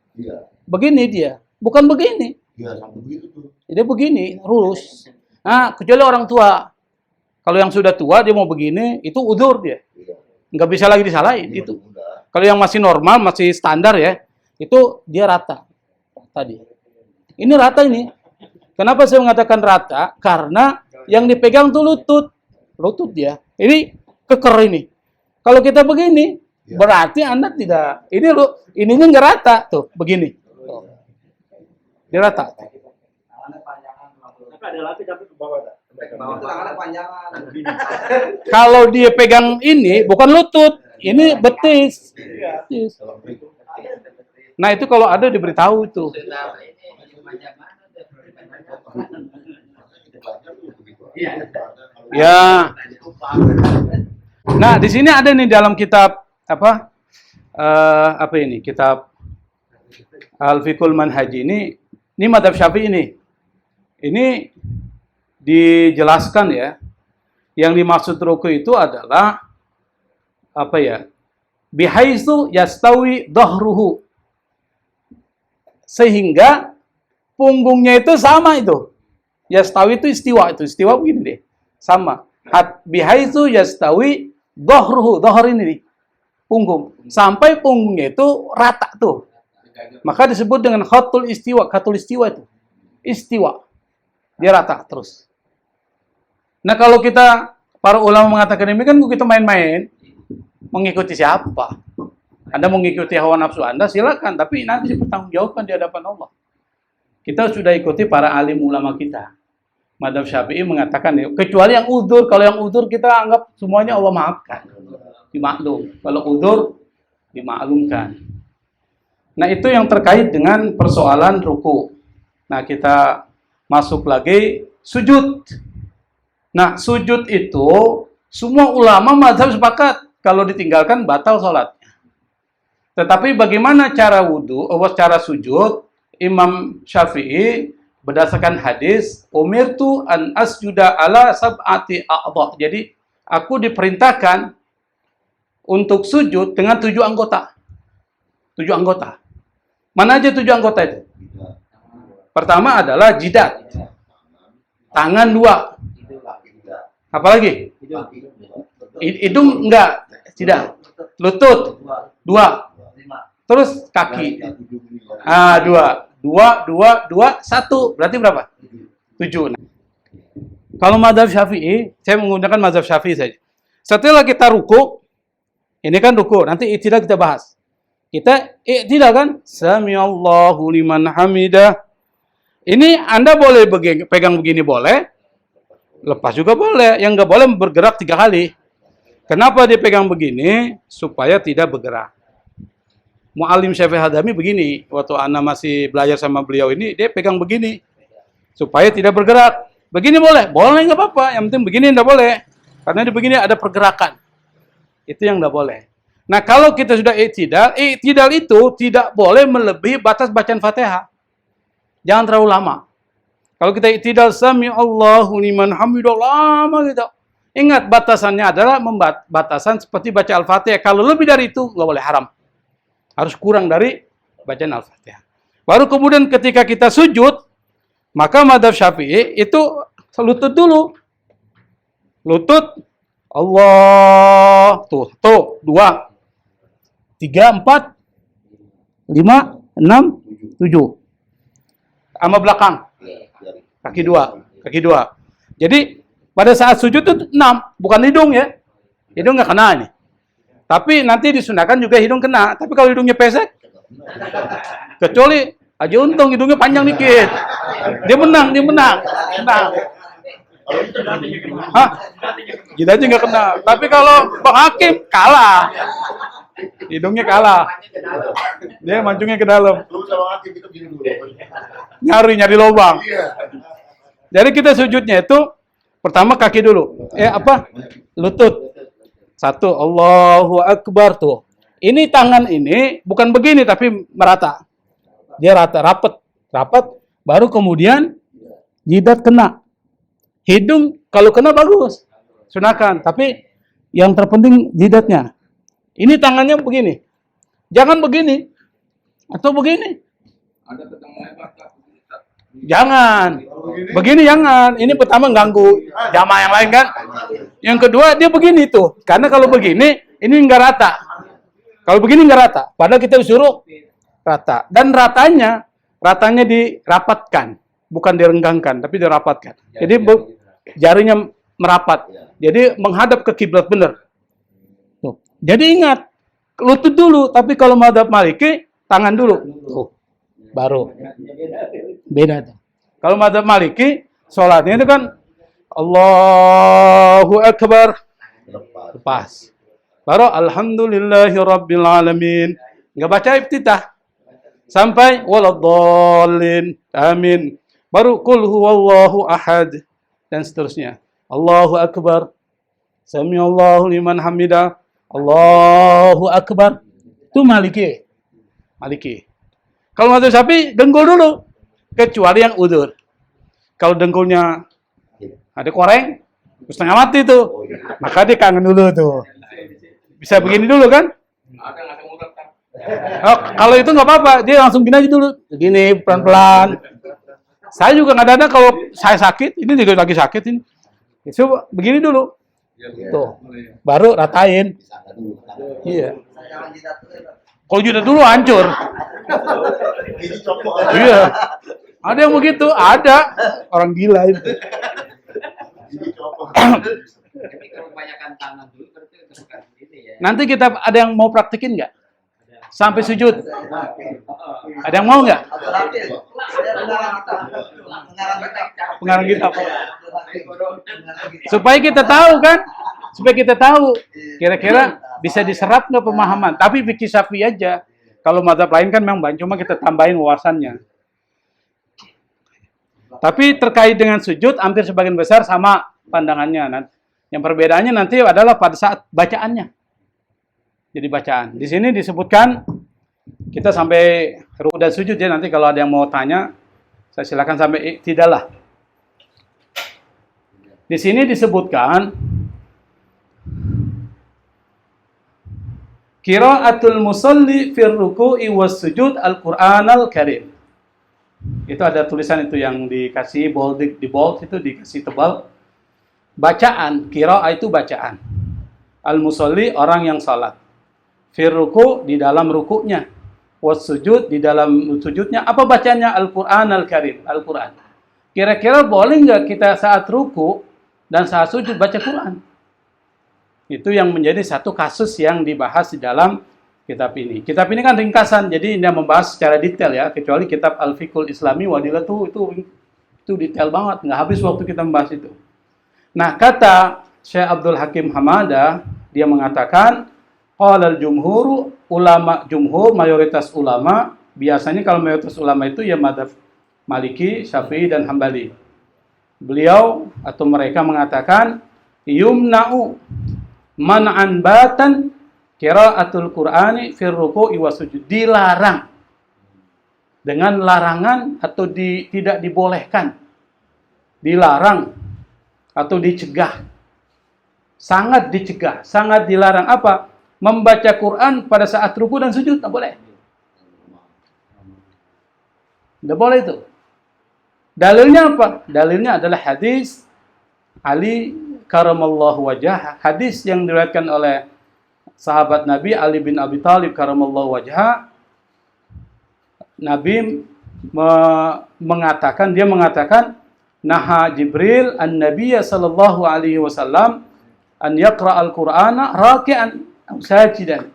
Begini dia. Bukan begini. Jadi begini, lurus. Nah, kecuali orang tua. Kalau yang sudah tua, dia mau begini, itu udzur dia. Nggak bisa lagi disalahin. Itu. Kalau yang masih normal, masih standar ya, itu dia rata. Tadi. Ini rata ini. Kenapa saya mengatakan rata? Karena yang dipegang tuh lutut. Lutut dia. Ini keker ini. Kalau kita begini, berarti Anda tidak. Ininya nggak rata. Tuh, begini. Dia rata. Kalau dia pegang ini, bukan lutut. Ini betis. Nah, itu kalau ada diberitahu itu. Ya. Nah, di sini ada nih dalam kitab apa? Apa ini? Kitab Al-Fiqhul Manhaji ini mazhab Syafi'i ini. Ini dijelaskan ya. Yang dimaksud ruku itu adalah apa ya? Bihaitsu yastawi dhahruhu. Sehingga punggungnya itu sama itu. Yastawi itu istiwa begini deh. Sama. Bihaitsu yastawi dhahruhu. Dhahar ini nih. Punggung. Sampai punggungnya itu rata tuh. Maka disebut dengan khatul istiwa. Khatul istiwa itu. Istiwa. Dia rata terus. Nah kalau kita, para ulama mengatakan demikian, kita main-main. Mengikuti siapa? Anda mengikuti hawa nafsu Anda, silakan. Tapi nanti dipertanggungjawabkan di hadapan Allah. Kita sudah ikuti para alim ulama kita. Mazhab Syafi'i mengatakan, kecuali yang udzur. Kalau yang udzur kita anggap semuanya Allah maafkan. Dimaklum. Kalau udzur, dimaklumkan. Nah itu yang terkait dengan persoalan ruku. Nah kita masuk lagi sujud. Nah sujud itu semua ulama mazhab sepakat kalau ditinggalkan batal sholatnya. Tetapi bagaimana cara wudu, cara sujud? Imam Syafi'i berdasarkan hadis umirtu an asjuda ala sab'ati a'dha. Jadi aku diperintahkan untuk sujud dengan 7 anggota. 7 anggota. Mana aja 7 anggota itu? Pertama adalah jidat. Tangan 2. Apalagi? Hidung enggak, tidak. Lutut 2. Terus kaki. 2. 1. Berarti berapa? 7. Kalau mazhab Syafi'i, saya menggunakan mazhab Syafi'i saja. Setelah kita ruku, ini kan ruku, nanti i'tidal kita bahas. Kita i'tidal kan? Samiallahu liman hamidah. Ini Anda boleh pegang begini boleh, lepas juga boleh. Yang nggak boleh bergerak 3 kali. Kenapa dia pegang begini? Supaya tidak bergerak. Mu'alim Syafi'i Hadami begini. Waktu Anda masih belajar sama beliau ini, dia pegang begini. Supaya tidak bergerak. Begini boleh? Boleh nggak apa-apa. Yang penting begini nggak boleh. Karena di begini ada pergerakan. Itu yang nggak boleh. Nah kalau kita sudah i'tidal itu tidak boleh melebihi batas bacaan Fatihah. Jangan terlalu lama. Kalau kita i'tidal sami'allahu liman hamidah lama gitu. Ingat batasannya adalah batasan seperti baca Al-Fatihah. Kalau lebih dari itu nggak boleh, haram. Harus kurang dari bacaan Al-Fatihah. Baru kemudian ketika kita sujud, maka mazhab Syafi'i itu lutut dulu. Lutut Allah. Tuh 2. 3, 4, 5, 6, 7. Sama belakang. Kaki 2. Jadi pada saat sujud itu 6, bukan hidung ya. Hidung nggak kena ini. Tapi nanti disunahkan juga hidung kena. Tapi kalau hidungnya pesek, kecuali Haji Untung hidungnya panjang dikit, dia menang. Hah? Jidatnya nggak kena. Tapi kalau Bang Hakim kalah. Hidungnya kalah. Dia mancungnya ke dalam. Nyari lubang. Jadi kita sujudnya itu pertama kaki dulu. Lutut. 1, Allahu Akbar tuh. Ini tangan ini bukan begini tapi merata. Dia rapat. Baru kemudian jidat kena. Hidung kalau kena bagus. Sunahkan. Tapi yang terpenting jidatnya. Ini tangannya begini. Jangan begini. Atau begini. Jangan. Begini jangan. Ini pertama ganggu jamaah yang lain kan. Yang kedua dia begini tuh. Karena kalau begini, ini nggak rata. Kalau begini nggak rata. Padahal kita disuruh rata. Dan ratanya dirapatkan. Bukan direnggangkan, tapi dirapatkan. Jadi jarinya merapat. Jadi menghadap ke kiblat benar. Jadi ingat, lutut dulu, tapi kalau mazhab Maliki, tangan dulu. Tuh, baru. Beda tuh. Kalau mazhab Maliki, sholatnya itu kan Allahu Akbar. Lepas. Baru Alhamdulillahirabbil alamin. Enggak baca iftitah. Sampai waladhdallin. Amin. Baru qul huwallahu ahad dan seterusnya. Allahu Akbar. Samiallahu liman hamidah. Allahu Akbar. Itu Maliki. Maliki. Kalau mazhab Syafi'i dengkul dulu. Kecuali yang udzur. Kalau dengkulnya ada koreng, setengah mati tuh. Maka dia kangen dulu tuh. Bisa begini dulu kan? Oh, kalau itu nggak apa-apa, dia langsung gini aja dulu. Gini pelan-pelan. Saya juga kadang-kadang kalau saya sakit, ini juga lagi sakit ini. Coba begini dulu. Tuh. Baru ratain. Iya. Kalau jidat dulu hancur. Iya. Ada yang begitu, ada. Orang gila itu. Nanti kita ada yang mau praktekin nggak? Sampai sujud. Ada yang mau nggak? Pengarang kitab. Supaya kita tahu kan? Supaya kita tahu kira-kira bisa diserap nggak pemahaman. Tapi fikih Syafi'i aja. Kalau mazhab lain kan memang banyak, cuma kita tambahin wawasannya. Tapi terkait dengan sujud, hampir sebagian besar sama pandangannya. Yang perbedaannya nanti adalah pada saat bacaannya. Jadi bacaan. Di sini disebutkan kita sampai ruku dan sujud ya. Nanti kalau ada yang mau tanya, saya silakan sampai tidaklah. Di sini disebutkan qiraatul musalli fir ruku'i was sujud al-Qur'anal Karim. Itu ada tulisan itu yang dikasih di bold itu dikasih tebal. Bacaan, qiraah itu bacaan. Al-musalli orang yang salat. Fir ruku' di dalam rukuknya. Was sujud di dalam sujudnya. Apa bacanya? Al-Qur'anal Karim, Al-Qur'an. Kira-kira boleh nggak kita saat ruku' dan saat sujud baca Quran? Itu yang menjadi satu kasus yang dibahas di dalam kitab ini. Kitab ini kan ringkasan, jadi tidak membahas secara detail ya, kecuali kitab Al-Fiqhul Islami Wadilah itu detail banget, nggak habis waktu kita membahas itu. Nah, kata Syekh Abdul Hakim Hamadah, dia mengatakan, qala al-jumhur, jumhur, mayoritas ulama, biasanya kalau mayoritas ulama itu ya madzhab Maliki, Syafi'i, dan Hambali. Beliau atau mereka mengatakan, yumna'u man'an batan qiraatul Qur'ani fir ruku'i was sujud. Dilarang. Dengan larangan atau tidak dibolehkan. Dilarang atau dicegah. Sangat dicegah, sangat dilarang. Apa? Membaca Quran pada saat ruku dan sujud, tidak boleh. Tidak boleh itu. Dalilnya apa? Dalilnya adalah hadis Ali karamallahu wajah, hadis yang diriwayatkan oleh sahabat Nabi Ali bin Abi Thalib karamallahu wajah. Nabi mengatakan, naha Jibril an-Nabiyya sallallahu alaihi wasallam an yaqra al-Qur'ana raki'an aw sajidan.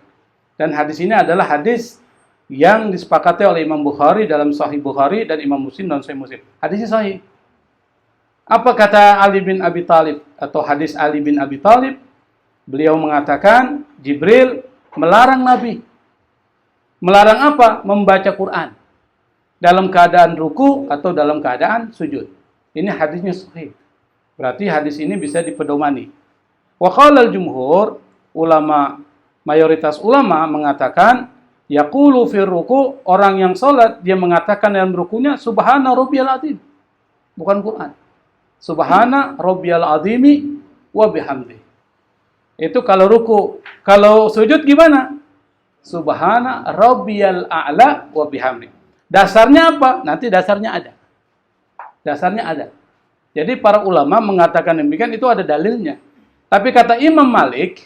Dan hadis ini adalah hadis yang disepakati oleh Imam Bukhari dalam Sahih Bukhari dan Imam Muslim dalam Sahih Muslim. Hadisnya sahih. Apa kata Ali bin Abi Thalib atau hadis Ali bin Abi Thalib? Beliau mengatakan Jibril melarang Nabi. Melarang apa? Membaca Quran dalam keadaan ruku atau dalam keadaan sujud. Ini hadisnya sahih. Berarti hadis ini bisa dipedomani. Wa qala al-jumhur, mayoritas ulama mengatakan yaqulu fir ruku, orang yang salat dia mengatakan dalam rukunya subhana rabbiyal azim. Bukan Quran. Subhana rabbiyal azimi wa bihamdi. Itu kalau ruku. Kalau sujud gimana? Subhana rabbiyal a'la wa bihamdi. Dasarnya apa? Nanti dasarnya ada. Dasarnya ada. Jadi para ulama mengatakan demikian, itu ada dalilnya. Tapi kata Imam Malik,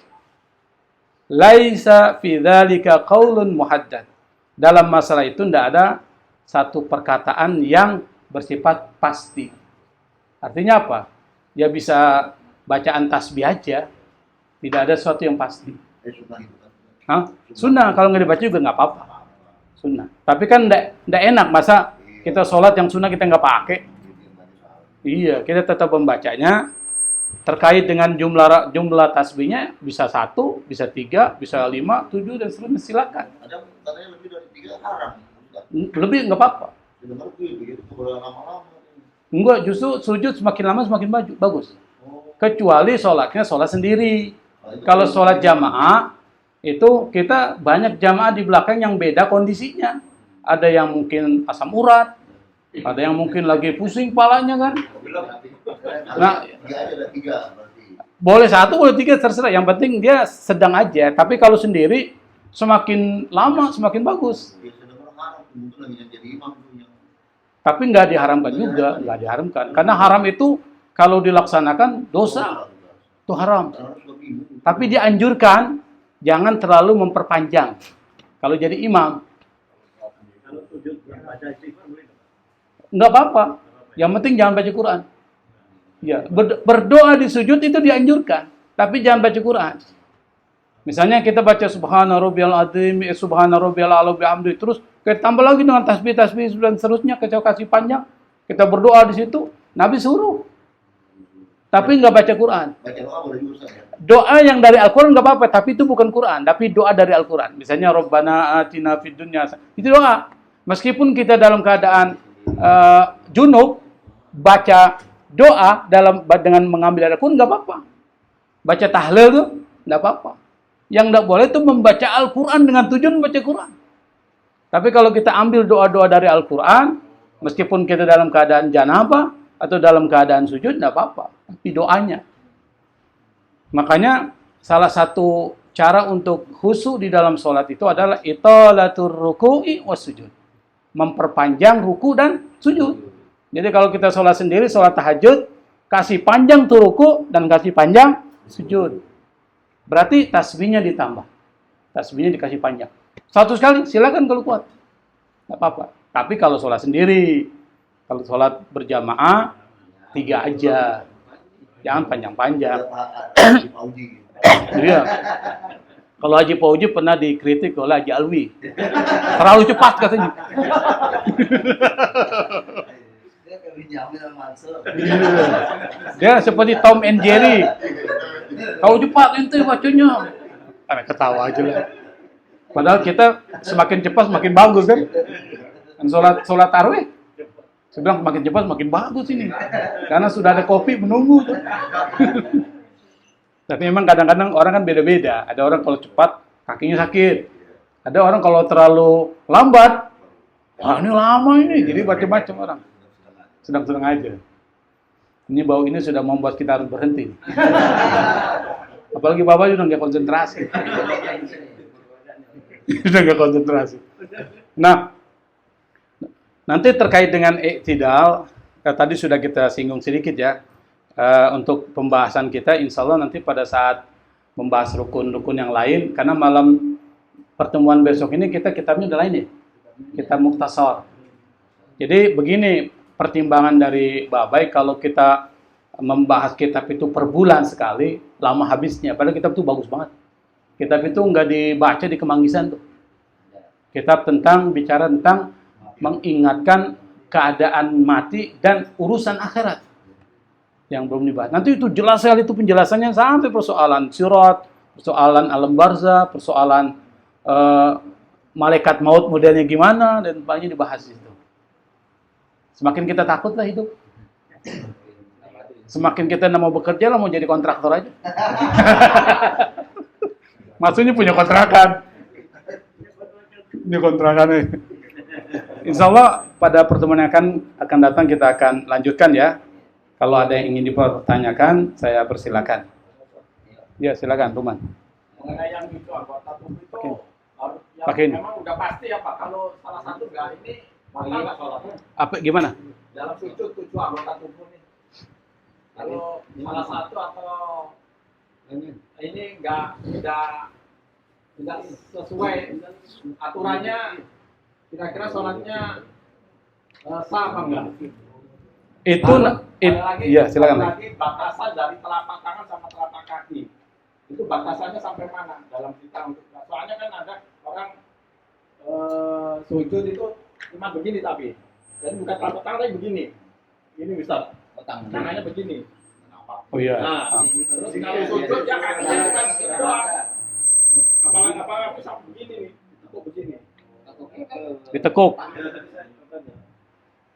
laisa fi dzalika qaulun muhaddad. Dalam masalah itu tidak ada satu perkataan yang bersifat pasti. Artinya apa? Ya bisa bacaan tasbih aja. Tidak ada sesuatu yang pasti. Sunnah, kalau nggak dibaca juga nggak apa-apa. Sunnah. Tapi kan tidak enak, masa kita sholat yang sunnah kita nggak pakai. Iya, kita tetap membacanya. Terkait dengan jumlah tasbihnya, bisa 1, bisa 3, bisa 5, 7, dan seterusnya, silakan. Ada katanya lebih dari 3 haram. Lebih nggak apa-apa. Begitu lama-lama. Enggak, justru sujud semakin lama semakin bagus. Oh. kecuali sholatnya sholat sendiri. Kalau sholat jamaah itu kita banyak jamaah di belakang yang beda kondisinya. Ada yang mungkin asam urat, ada yang mungkin lagi pusing palanya kan. Nah, tiga berarti. boleh satu, boleh tiga, terserah. Yang penting dia sedang aja. Tapi kalau sendiri semakin lama semakin bagus. Ya sudah berharap untuk lagi yang jadi imam tuh yang Tapi nggak diharamkan juga, nggak diharamkan. Karena haram itu kalau dilaksanakan dosa, itu haram. harus lebih. Tapi dianjurkan jangan terlalu memperpanjang. Kalau jadi imam, nggak apa-apa. Yang penting jangan baca Quran. Ya, berdoa di sujud itu dianjurkan, tapi jangan baca Quran. Misalnya kita baca Subhana Rabbiyal Azim, Subhana Rabbiyal A'la bihamdi, terus kita tambah lagi dengan tasbih-tasbih dan seterusnya, kita kasih panjang, kita berdoa di situ. Nabi suruh, tapi nggak baca Quran. Baca doa boleh juga Ustaz, ya. Doa yang dari Al-Quran nggak apa-apa, tapi itu bukan Quran, tapi doa dari Al-Quran. Misalnya Rabbana atina fid dunya, itu doa. Meskipun kita dalam keadaan junub, baca doa dengan mengambil dari Al-Quran nggak apa-apa. Baca tahlil tuh nggak apa-apa. Yang nggak boleh itu membaca Al-Quran dengan tujuan membaca Quran. Tapi kalau kita ambil doa-doa dari Al-Quran, meskipun kita dalam keadaan janabah atau dalam keadaan sujud, nggak apa-apa. Tapi doanya. Makanya salah satu cara untuk khusyuk di dalam sholat itu adalah italatur ruku'i was sujud. Memperpanjang ruku dan sujud. Jadi kalau kita sholat sendiri, sholat tahajud, kasih panjang tuh ruku dan kasih panjang sujud. Berarti tasbihnya ditambah. Tasbihnya dikasih panjang. Satu sekali, silakan kalau kuat. Nggak apa-apa. Tapi kalau sholat sendiri, kalau sholat berjamaah, 3 aja. Jangan panjang-panjang. Iya. Kalau Haji Fauji pernah dikritik oleh Haji Alwi. Terlalu cepat katanya. Dia seperti Tom and Jerry. Kau cepat ente bacanya. Ketawa aja lah. Padahal kita semakin cepat semakin bagus kan. Dan sholat tarawih. Saya bilang semakin cepat semakin bagus ini. Karena sudah ada kopi menunggu. Tapi memang kadang-kadang orang kan beda-beda. Ada orang kalau cepat kakinya sakit. Ada orang kalau terlalu lambat, wah ini lama ini. Jadi macam-macam orang. Sedang-sedang aja. Ini bau ini sudah membuat kita harus berhenti. Apalagi Bapak sudah nggak konsentrasi. Sudah nggak konsentrasi. Nah, nanti terkait dengan iktidal, tadi sudah kita singgung sedikit ya. Untuk pembahasan kita, insya Allah nanti pada saat membahas rukun-rukun yang lain, karena malam pertemuan besok ini kitabnya udah lain ya, kitab Mukhtasar. Jadi begini pertimbangan dari Babai, kalau kita membahas kitab itu per bulan sekali, lama habisnya. Padahal kitab itu bagus banget. Kitab itu nggak dibaca di Kemanggisan tuh. Kitab bicara tentang mengingatkan keadaan mati dan urusan akhirat yang belum dibahas. Nanti itu jelas sekali itu penjelasannya sampai persoalan sirat, persoalan alam barzah, persoalan malaikat maut modelnya gimana, dan banyak dibahas itu. Semakin kita takut lah hidup. Semakin kita mau bekerja lah, mau jadi kontraktor aja. Maksudnya punya kontrakan. Ini kontrakannya. Insya Allah pada pertemuan yang akan datang kita akan lanjutkan ya. Kalau ada yang ingin dipertanyakan, saya persilakan. Ya, silakan, Tuman. Mengenai yang itu anggota tubuh itu harus Pakai ini. memang udah pasti ya Pak. Kalau salah satu enggak ini, maka nggak sholatnya. Apa gimana? Dalam sujud 7 anggota tubuh nih. Kalau salah satu atau ini tidak sesuai aturannya, kira-kira sholatnya sah apa enggak? Ya silakan. Lagi batasan dari telapak tangan sama telapak kaki. Itu batasannya sampai mana dalam kita untuk soalnya kan ada orang sujud itu cuma begini tapi jadi bukan telapak tangan tapi begini. Ini bisa tangannya begini. Oh iya. Nah, terus kalau sujud ya kakinya bukan begini doang. Apalagi bisa begini nih, atau begini. Ditekuk.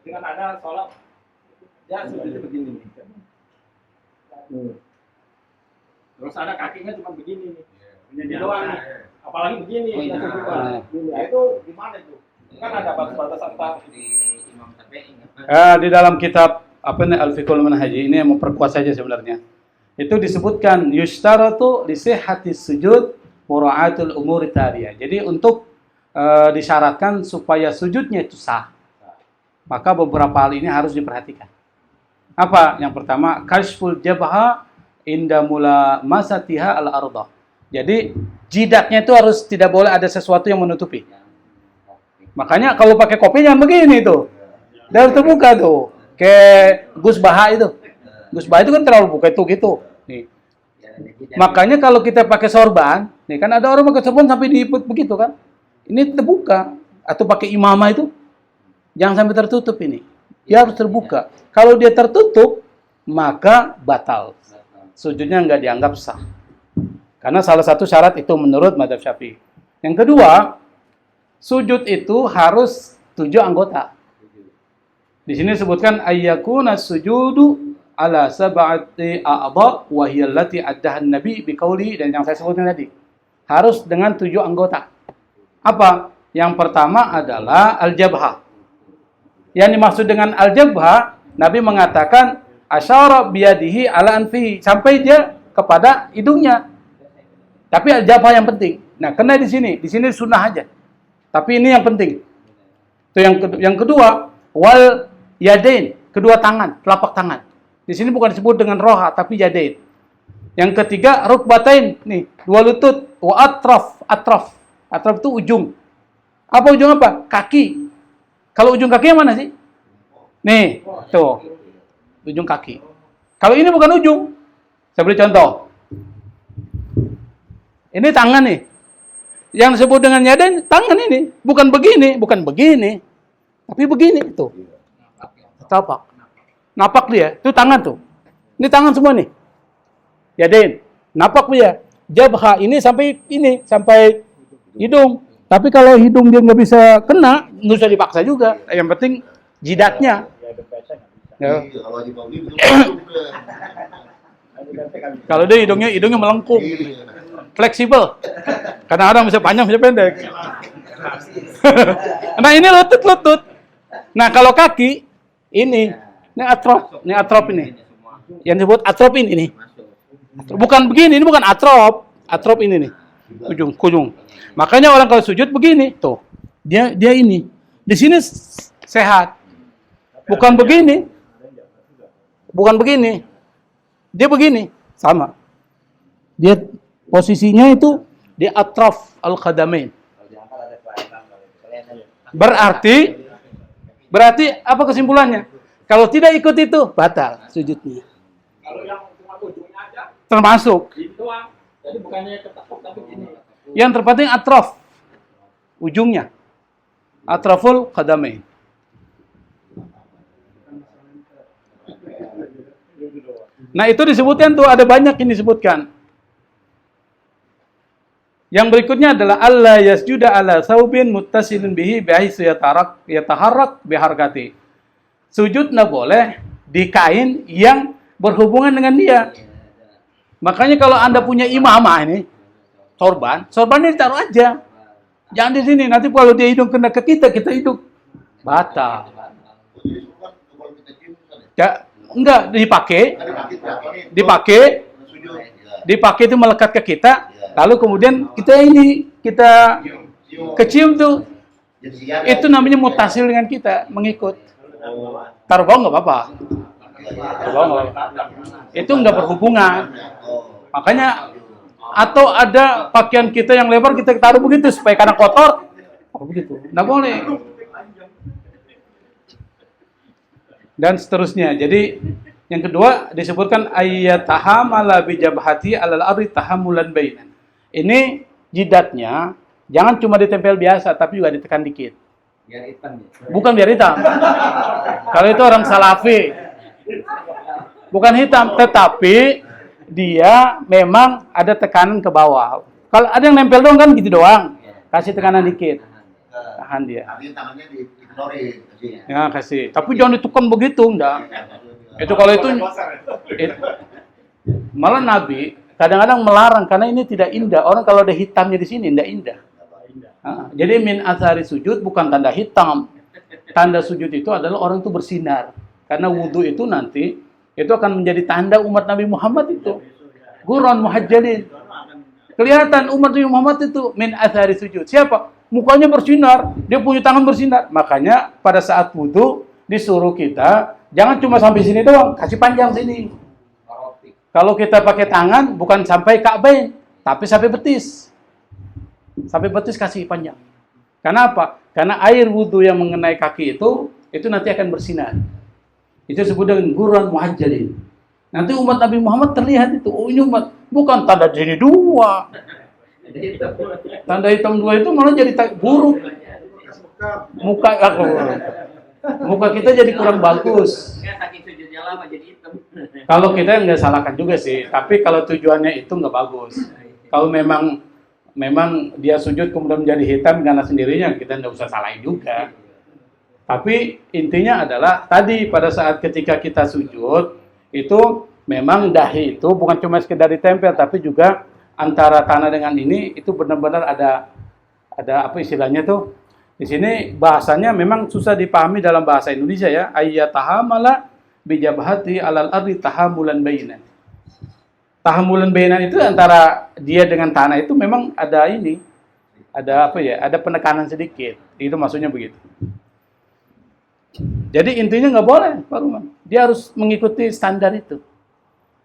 Dengan ada sholat ya sujudnya begini nih. Terus ada kakinya cuma begini nih. Begini doang nih. Apalagi begini. Oh, iya. Nah, itu gimana itu? Kan ada batas-batas antar Di dalam kitab apa nih Al-Fiqhul Manhaji ini yang memperkuat saja sebenarnya. Itu disebutkan yushtaratu li sihhatis sujud mura'atul umuri taliyah. Jadi untuk disyaratkan supaya sujudnya itu sah, maka beberapa hal ini harus diperhatikan. Apa? Yang pertama, kashful jabha inda mula masatiha al-ardah. Jadi jidatnya itu harus tidak boleh ada sesuatu yang menutupi. Makanya kalau pakai kopi jangan begini tuh. Dia harus terbuka tuh. Kayak Gus Baha itu. Gus Baha itu kan terlalu buka itu gitu. Nih. Makanya kalau kita pakai sorban, nih kan ada orang pakai sorban sampai diiput begitu kan. Ini terbuka. Atau pakai imamah itu, jangan sampai tertutup ini. Dia harus terbuka. Kalau dia tertutup, maka batal. Sujudnya nggak dianggap sah. Karena salah satu syarat itu menurut mazhab Syafi'i. Yang kedua, sujud itu harus 7 anggota. Di sini disebutkan ayyakuna sujudu ala sab'ati a'dha wa hiya allati addaha an-nabi biqauli, dan yang saya sebutkan tadi. Harus dengan 7 anggota. Apa? Yang pertama adalah al-jabha. Yang dimaksud dengan al-jabha, Nabi mengatakan asyara biyadihi ala anfihi, sampai dia kepada hidungnya. Tapi al-jabha yang penting. Nah, kena di sini sunnah aja. Tapi ini yang penting. Itu yang kedua, wal yadain, kedua tangan, telapak tangan. Di sini bukan disebut dengan roha, tapi yadain. Yang ketiga, rukbatain, nih, 2 lutut, wa atraf. Atraf itu ujung. Apa ujung apa? Kaki. Kalau ujung kaki yang mana sih? Nih, tuh. Ujung kaki. Kalau ini bukan ujung. Saya beri contoh. Ini tangan nih. Yang disebut dengan yadain, tangan ini. Bukan begini. Tapi begini, tuh. Tapak. Napak dia. Itu tangan tuh. Ini tangan semua nih. Yadain. Napak dia. Jabha ini sampai hidung. Tapi kalau hidung dia nggak bisa kena, nggak usah dipaksa juga. Yang penting jidatnya. Ya. Kalau dia hidungnya melengkung, fleksibel. Kadang-kadang bisa panjang, bisa pendek. Nah ini lutut. Nah kalau kaki ini atrop ini. Yang disebut atrop ini. Bukan begini, ini bukan atrop. Atrop ini nih. Ujung. Makanya orang kalau sujud begini, tuh. Dia ini. Di sini sehat. Bukan begini. Dia begini, sama. Dia posisinya itu di atraf al-qadamain. Berarti apa kesimpulannya? Kalau tidak ikut itu, batal sujudnya. Kalau yang cuma ujungnya aja, Termasuk. itu doang. Jadi bukannya ketekuk tapi gini. Yang terpenting atraf. Ujungnya. Atraful qadamain. Nah itu disebutkan tuh, ada banyak ini disebutkan. Yang berikutnya adalah Allah yasjuda ala saubin muttasilin bihi bihaisu yataharrak biharkati. Sujud nggak boleh di kain yang berhubungan dengan dia. Makanya kalau Anda punya imamah ini, sorban ini taruh aja. Jangan di sini, nanti kalau dia hidung kena ke kita hidung batal. Ya, enggak dipakai itu melekat ke kita, lalu kemudian kita kecium tuh, itu namanya mutasil dengan kita, mengikut. Taruh bawah nggak apa-apa, itu nggak berhubungan. Makanya atau ada pakaian kita yang lebar kita taruh begitu supaya karena kotor, begitu, nggak boleh. Dan seterusnya. Jadi yang kedua disebutkan ayyatahamala bijabhati alal ardi tahammulan bainan. Ini jidatnya jangan cuma ditempel biasa tapi juga ditekan dikit. Biar hitam. Bukan biar hitam. Kalau itu orang salafi. Bukan hitam, tetapi dia memang ada tekanan ke bawah. Kalau ada yang nempel doang kan gitu doang. Kasih tekanan dikit. Tahan dia. Tangannya diignorin. Ya kasih. Tapi jangan ditekan begitu, enggak. Itu kalau itu malah Nabi Kadang-kadang melarang karena ini tidak indah. Orang kalau ada hitamnya di sini tidak indah. Jadi min athari sujud bukan tanda hitam. Tanda sujud itu adalah orang itu bersinar. Karena wudhu itu nanti itu akan menjadi tanda umat Nabi Muhammad itu. Guron muhajjalin. Kelihatan umat Nabi Muhammad itu min athari sujud. Siapa? Mukanya bersinar, dia punya tangan bersinar. Makanya pada saat wudhu disuruh kita jangan cuma sampai sini doang, kasih panjang sini. Kalau kita pakai tangan bukan sampai ka'bain, tapi sampai betis. Sampai betis kasih panjang. Karena apa? Karena air wudhu yang mengenai kaki itu nanti akan bersinar. Itu disebut dengan guran muhajjalin. Nanti umat Nabi Muhammad terlihat itu. Oh ini umat, bukan tanda sini dua. Tanda hitam dua itu malah jadi buruk. Muka kita jadi kurang bagus. Kalau kita nggak salahkan juga sih, tapi kalau tujuannya itu nggak bagus. Kalau memang dia sujud kemudian menjadi hitam karena sendirinya, kita nggak usah salahin juga. Tapi intinya adalah tadi pada saat ketika kita sujud itu memang dahi itu bukan cuma sekedar ditempel, tapi juga antara tanah dengan ini itu benar-benar ada apa istilahnya tuh. Di sini bahasanya memang susah dipahami dalam bahasa Indonesia ya. Ayyatahamala bijabhati alal ardi tahamulan bainan. Tahamulan bainan itu antara dia dengan tanah itu memang ada ini. Ada apa ya? Ada penekanan sedikit. Itu maksudnya begitu. Jadi intinya nggak boleh, Pak Ruman. Dia harus mengikuti standar itu.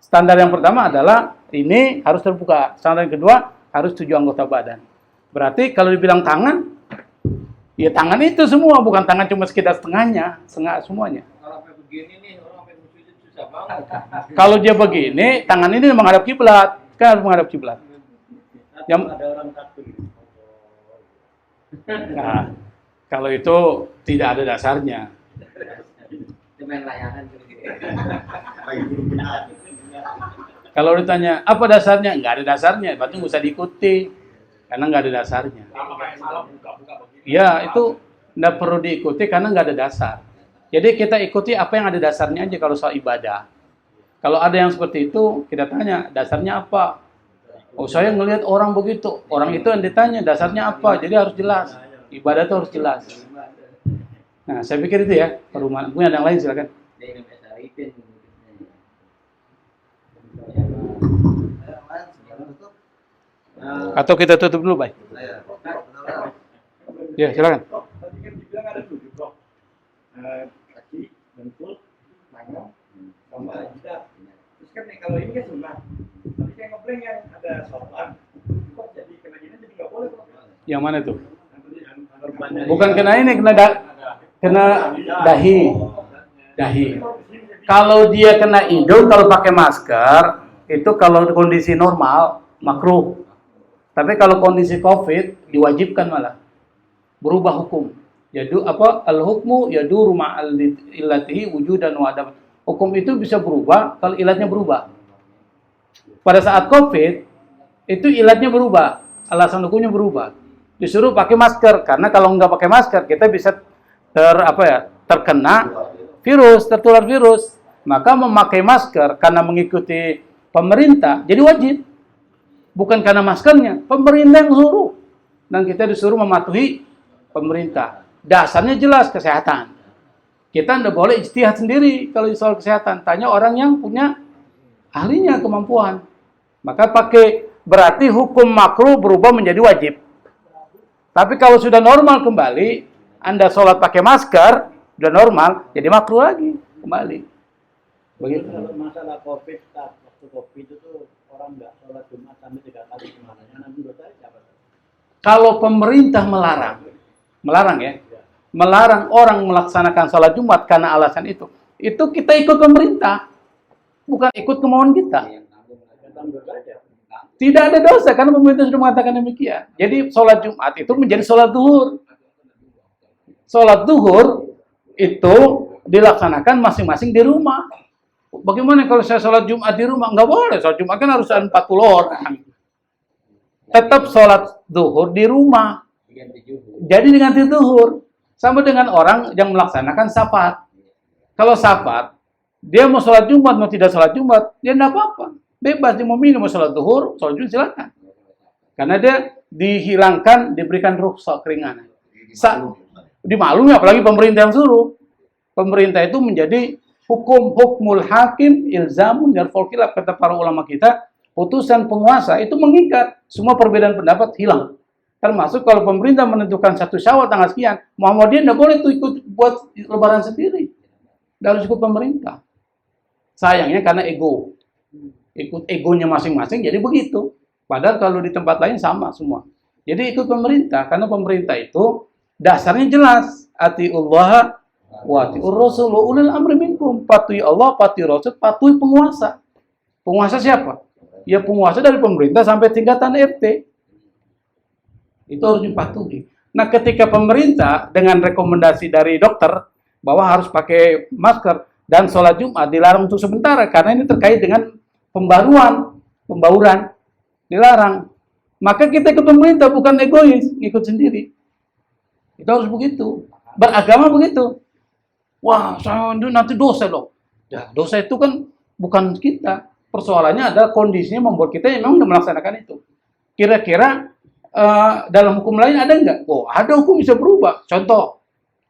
Standar yang pertama adalah ini harus terbuka. Standar yang kedua harus 7 anggota badan. Berarti kalau dibilang tangan, ya tangan itu semua, bukan tangan cuma sekitar setengahnya, setengah semuanya. Kalau sampai begini nih, orang sampai sujud susah banget. Kalau dia begini, tangan ini menghadap kiblat, kan harus menghadap kiblat. Yang Ada orang takut. nah, kalau itu tidak ada dasarnya. Main layangan. Kalau ditanya apa dasarnya, nggak ada dasarnya, berarti nggak usah diikuti, karena nggak ada dasarnya. Sama kayak salah buka-buka begini. Ya itu nggak perlu diikuti karena nggak ada dasar. Jadi kita ikuti apa yang ada dasarnya aja kalau soal ibadah. Kalau ada yang seperti itu, kita tanya dasarnya apa? Oh saya ngelihat orang begitu, orang itu yang ditanya dasarnya apa, jadi harus jelas. Ibadah itu harus jelas. Nah saya pikir itu ya, perumahan. Punya yang lain silakan. Atau kita tutup dulu, Bay? Ya, silakan. Tadi kan dibilang ada 7 bro. Kaki, dengkul, tangan, sama jidat. Terus kan kalau ini kan sunnah. Tapi kayak ngebleng yang ada sopan. Kok jadi kena gini jadi nggak boleh bro. Yang mana tuh? Bukan kena ini, kena dahi. Dahi. Kalau dia kena hidung, kalau pakai masker, itu kalau kondisi normal, makruh. Tapi kalau kondisi COVID, diwajibkan malah. Berubah hukum. Yadu apa? Al-hukmu yaduru ma'al illatihi wujudan wa adam. Hukum itu bisa berubah kalau ilatnya berubah. Pada saat COVID, itu ilatnya berubah. Alasan hukumnya berubah. Disuruh pakai masker. Karena kalau nggak pakai masker, kita bisa terkena virus, tertular virus. Maka memakai masker karena mengikuti pemerintah, jadi wajib. Bukan karena maskernya, pemerintah yang suruh. Dan kita disuruh mematuhi pemerintah. Dasarnya jelas kesehatan. Kita tidak boleh ijtihad sendiri kalau soal kesehatan. Tanya orang yang punya ahlinya, kemampuan. Maka berarti hukum makruh berubah menjadi wajib. Tapi kalau sudah normal kembali, Anda sholat pakai masker, sudah normal, jadi makruh lagi kembali. Begitu. Kalau masalah COVID, waktu COVID itu tuh orang nggak sholat Jumat sampai 3 kali kemana? Yang nanti dosanya siapa? Kalau pemerintah melarang ya, melarang orang melaksanakan sholat Jumat karena alasan itu kita ikut pemerintah, bukan ikut kemauan kita. Tidak ada dosa karena pemerintah sudah mengatakan demikian. Jadi sholat Jumat itu menjadi sholat duhur. Sholat duhur itu dilaksanakan masing-masing di rumah. Bagaimana kalau saya sholat Jumat di rumah? Nggak boleh, sholat Jumat kan harus ada 40 orang. Tetap sholat duhur di rumah. Jadi diganti duhur. Sama dengan orang yang melaksanakan safar. Kalau safar, dia mau sholat Jumat, mau tidak sholat Jumat, dia tidak apa-apa. Bebas, dia mau minum, mau sholat zuhur, sholat juhur silakan. Karena dia dihilangkan, diberikan rukhsah keringanan. Dimaklumi, apalagi pemerintah yang suruh. Pemerintah itu menjadi hukmul hakim ilzamun yarful khilaf, kata para ulama kita. Putusan penguasa itu mengikat, semua perbedaan pendapat hilang. Termasuk kalau pemerintah menentukan 1 Syawal tanggal sekian, Muhammadiyah tidak boleh tuh ikut buat lebaran sendiri. Tidak harus ikut pemerintah. Sayangnya karena ego. Ikut egonya masing-masing, jadi begitu. Padahal kalau di tempat lain sama semua. Jadi ikut pemerintah, karena pemerintah itu dasarnya jelas. Atiullah wa atiur rasul wa ulil amri minkum. Patuhi Allah, patuhi Rasul, patuhi penguasa. Penguasa siapa? Ya penguasa dari pemerintah sampai tingkatan RT. Itu harus dipatuhi. Nah, ketika pemerintah dengan rekomendasi dari dokter bahwa harus pakai masker dan sholat Jumat dilarang untuk sementara karena ini terkait dengan pembauran dilarang. Maka kita ikut pemerintah, bukan egois, ikut sendiri. Itu harus begitu. Beragama begitu. Wah, saya nanti dosa loh. Ya, dosa itu kan bukan kita. Persoalannya adalah kondisinya membuat kita yang memang melaksanakan itu. Kira-kira dalam hukum lain ada enggak? Oh, ada hukum bisa berubah. Contoh,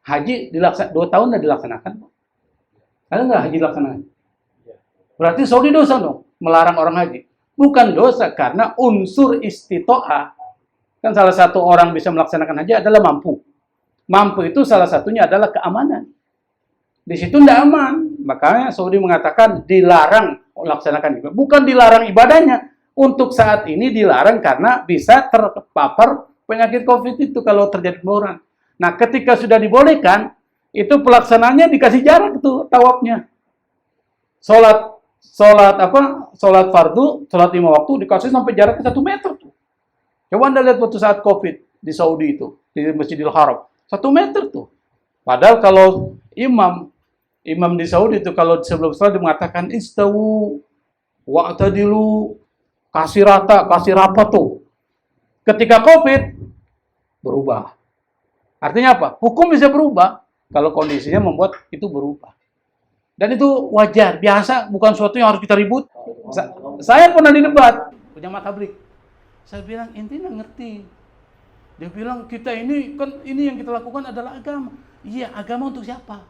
haji 2 tahun sudah dilaksanakan. Ada enggak haji dilaksanakan? Berarti Saudi dosa dong, melarang orang haji. Bukan dosa, karena unsur istito'ah. Kan salah satu orang bisa melaksanakan haji adalah mampu. Mampu itu salah satunya adalah keamanan. Di situ tidak aman. Makanya Saudi mengatakan dilarang melaksanakan ibadah. Bukan dilarang ibadahnya. Untuk saat ini dilarang karena bisa terpapar penyakit COVID itu kalau terjadi penularan. Nah, ketika sudah dibolehkan, itu pelaksanaannya dikasih jarak itu tawafnya. Sholat fardu, sholat 5 waktu dikasih sampai jaraknya 1 meter tuh. Coba Anda lihat waktu saat COVID di Saudi itu, di Masjidil Haram, 1 meter tuh. Padahal kalau imam di Saudi itu kalau sebelum sholat dia mengatakan istawu wa'tadilu, kasih rata, kasih rapat tuh. Ketika COVID berubah. Artinya apa? Hukum bisa berubah kalau kondisinya membuat itu berubah. Dan itu wajar, biasa, bukan sesuatu yang harus kita ribut. Saya pernah di debat penjamaah tabligh. Saya bilang, ente nggak ngerti. Dia bilang, kita ini kan ini yang kita lakukan adalah agama. Iya, agama untuk siapa?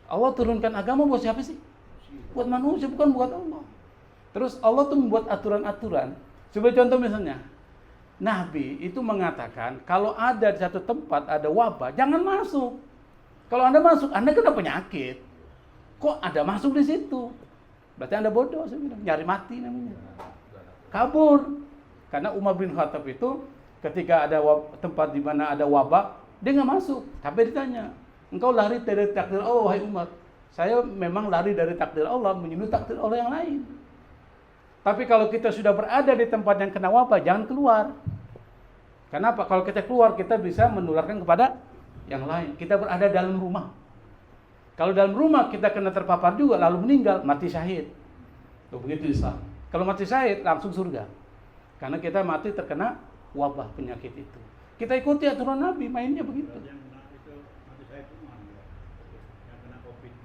Allah turunkan agama buat siapa sih? Buat manusia, bukan buat Allah. Terus Allah tuh membuat aturan-aturan. Sebagai contoh misalnya, Nabi itu mengatakan, kalau ada di satu tempat ada wabah, jangan masuk. Kalau Anda masuk, Anda kena penyakit. Kok ada masuk di situ? Berarti Anda bodoh, saya bilang. Nyari mati namanya. Kabur. Karena Umar bin Khattab itu, ketika ada tempat di mana ada wabah, dia nggak masuk. Tapi ditanya, engkau lari dari takdir Allah, wahai Umar. Saya memang lari dari takdir Allah, menyulut takdir Allah yang lain. Tapi kalau kita sudah berada di tempat yang kena wabah, jangan keluar. Kenapa? Kalau kita keluar, kita bisa menularkan kepada yang lain. Kita berada dalam rumah. Kalau dalam rumah kita kena terpapar juga, lalu meninggal, mati syahid. Tuh, begitu Islam. Kalau mati syahid, langsung surga. Karena kita mati terkena wabah penyakit itu. Kita ikuti aturan Nabi, mainnya begitu.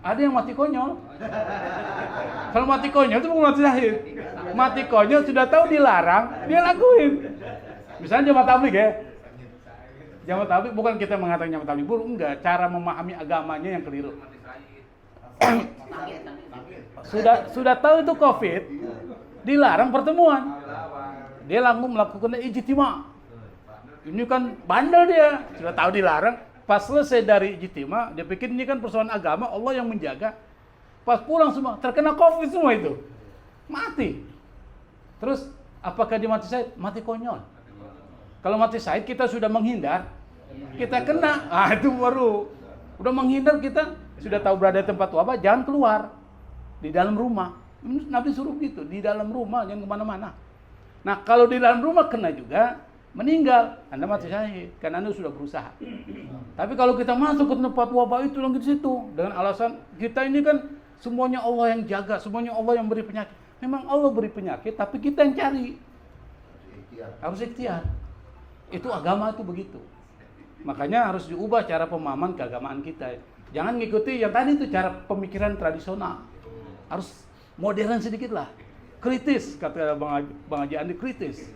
Ada yang mati konyol. Kalau mati konyol itu bukan mati syahid. Mati konyol sudah tahu dilarang, dia lakuin. Misalnya jamaah tabligh ya. Jamaah tabligh bukan kita mengatakan jamaah tabligh buruk, enggak. Cara memahami agamanya yang keliru. Sudah tahu itu COVID, dilarang pertemuan. Dia langsung melakukan ijtima. Ini kan bandel dia, sudah tahu dilarang. Pas selesai dari ijtima, dia pikir ini kan persoalan agama, Allah yang menjaga. Pas pulang semua, terkena COVID semua itu. Mati. Terus, apakah dia mati syahid? Mati konyol. Kalau mati syahid, kita sudah menghindar. Kita kena. Ah, itu baru. Udah menghindar kita, sudah tahu berada di tempat wabah, jangan keluar. Di dalam rumah. Nabi suruh gitu, di dalam rumah, jangan kemana-mana. Nah, kalau di dalam rumah kena juga, meninggal, Anda mati syahid, karena Anda sudah berusaha. Tapi kalau kita masuk ke tempat wabah itu lagi di situ dengan alasan kita ini kan semuanya Allah yang jaga, semuanya Allah yang beri penyakit. Memang Allah beri penyakit, tapi kita yang cari. Harus ikhtiar. Itu agama itu begitu. Makanya harus diubah cara pemahaman keagamaan kita. Jangan ngikuti yang tadi itu cara pemikiran tradisional. Harus modern sedikit lah. Kritis, kata Bang Haji Andi, kritis.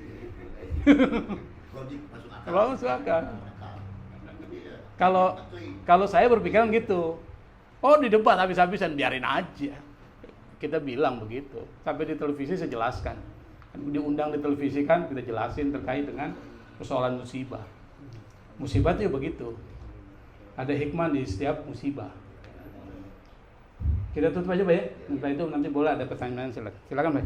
Logik masuk akal. Kalau masuk akal. Kalau saya berpikiran gitu, oh di debat habis-habisan, biarin aja. Kita bilang begitu. Sampai di televisi saya jelaskan. Diundang di televisi kan kita jelasin terkait dengan persoalan musibah. Musibah itu begitu. Ada hikmah di setiap musibah. Kita tutup aja, Pak ya. Setelah itu nanti boleh ada pertanyaan, silakan Pak.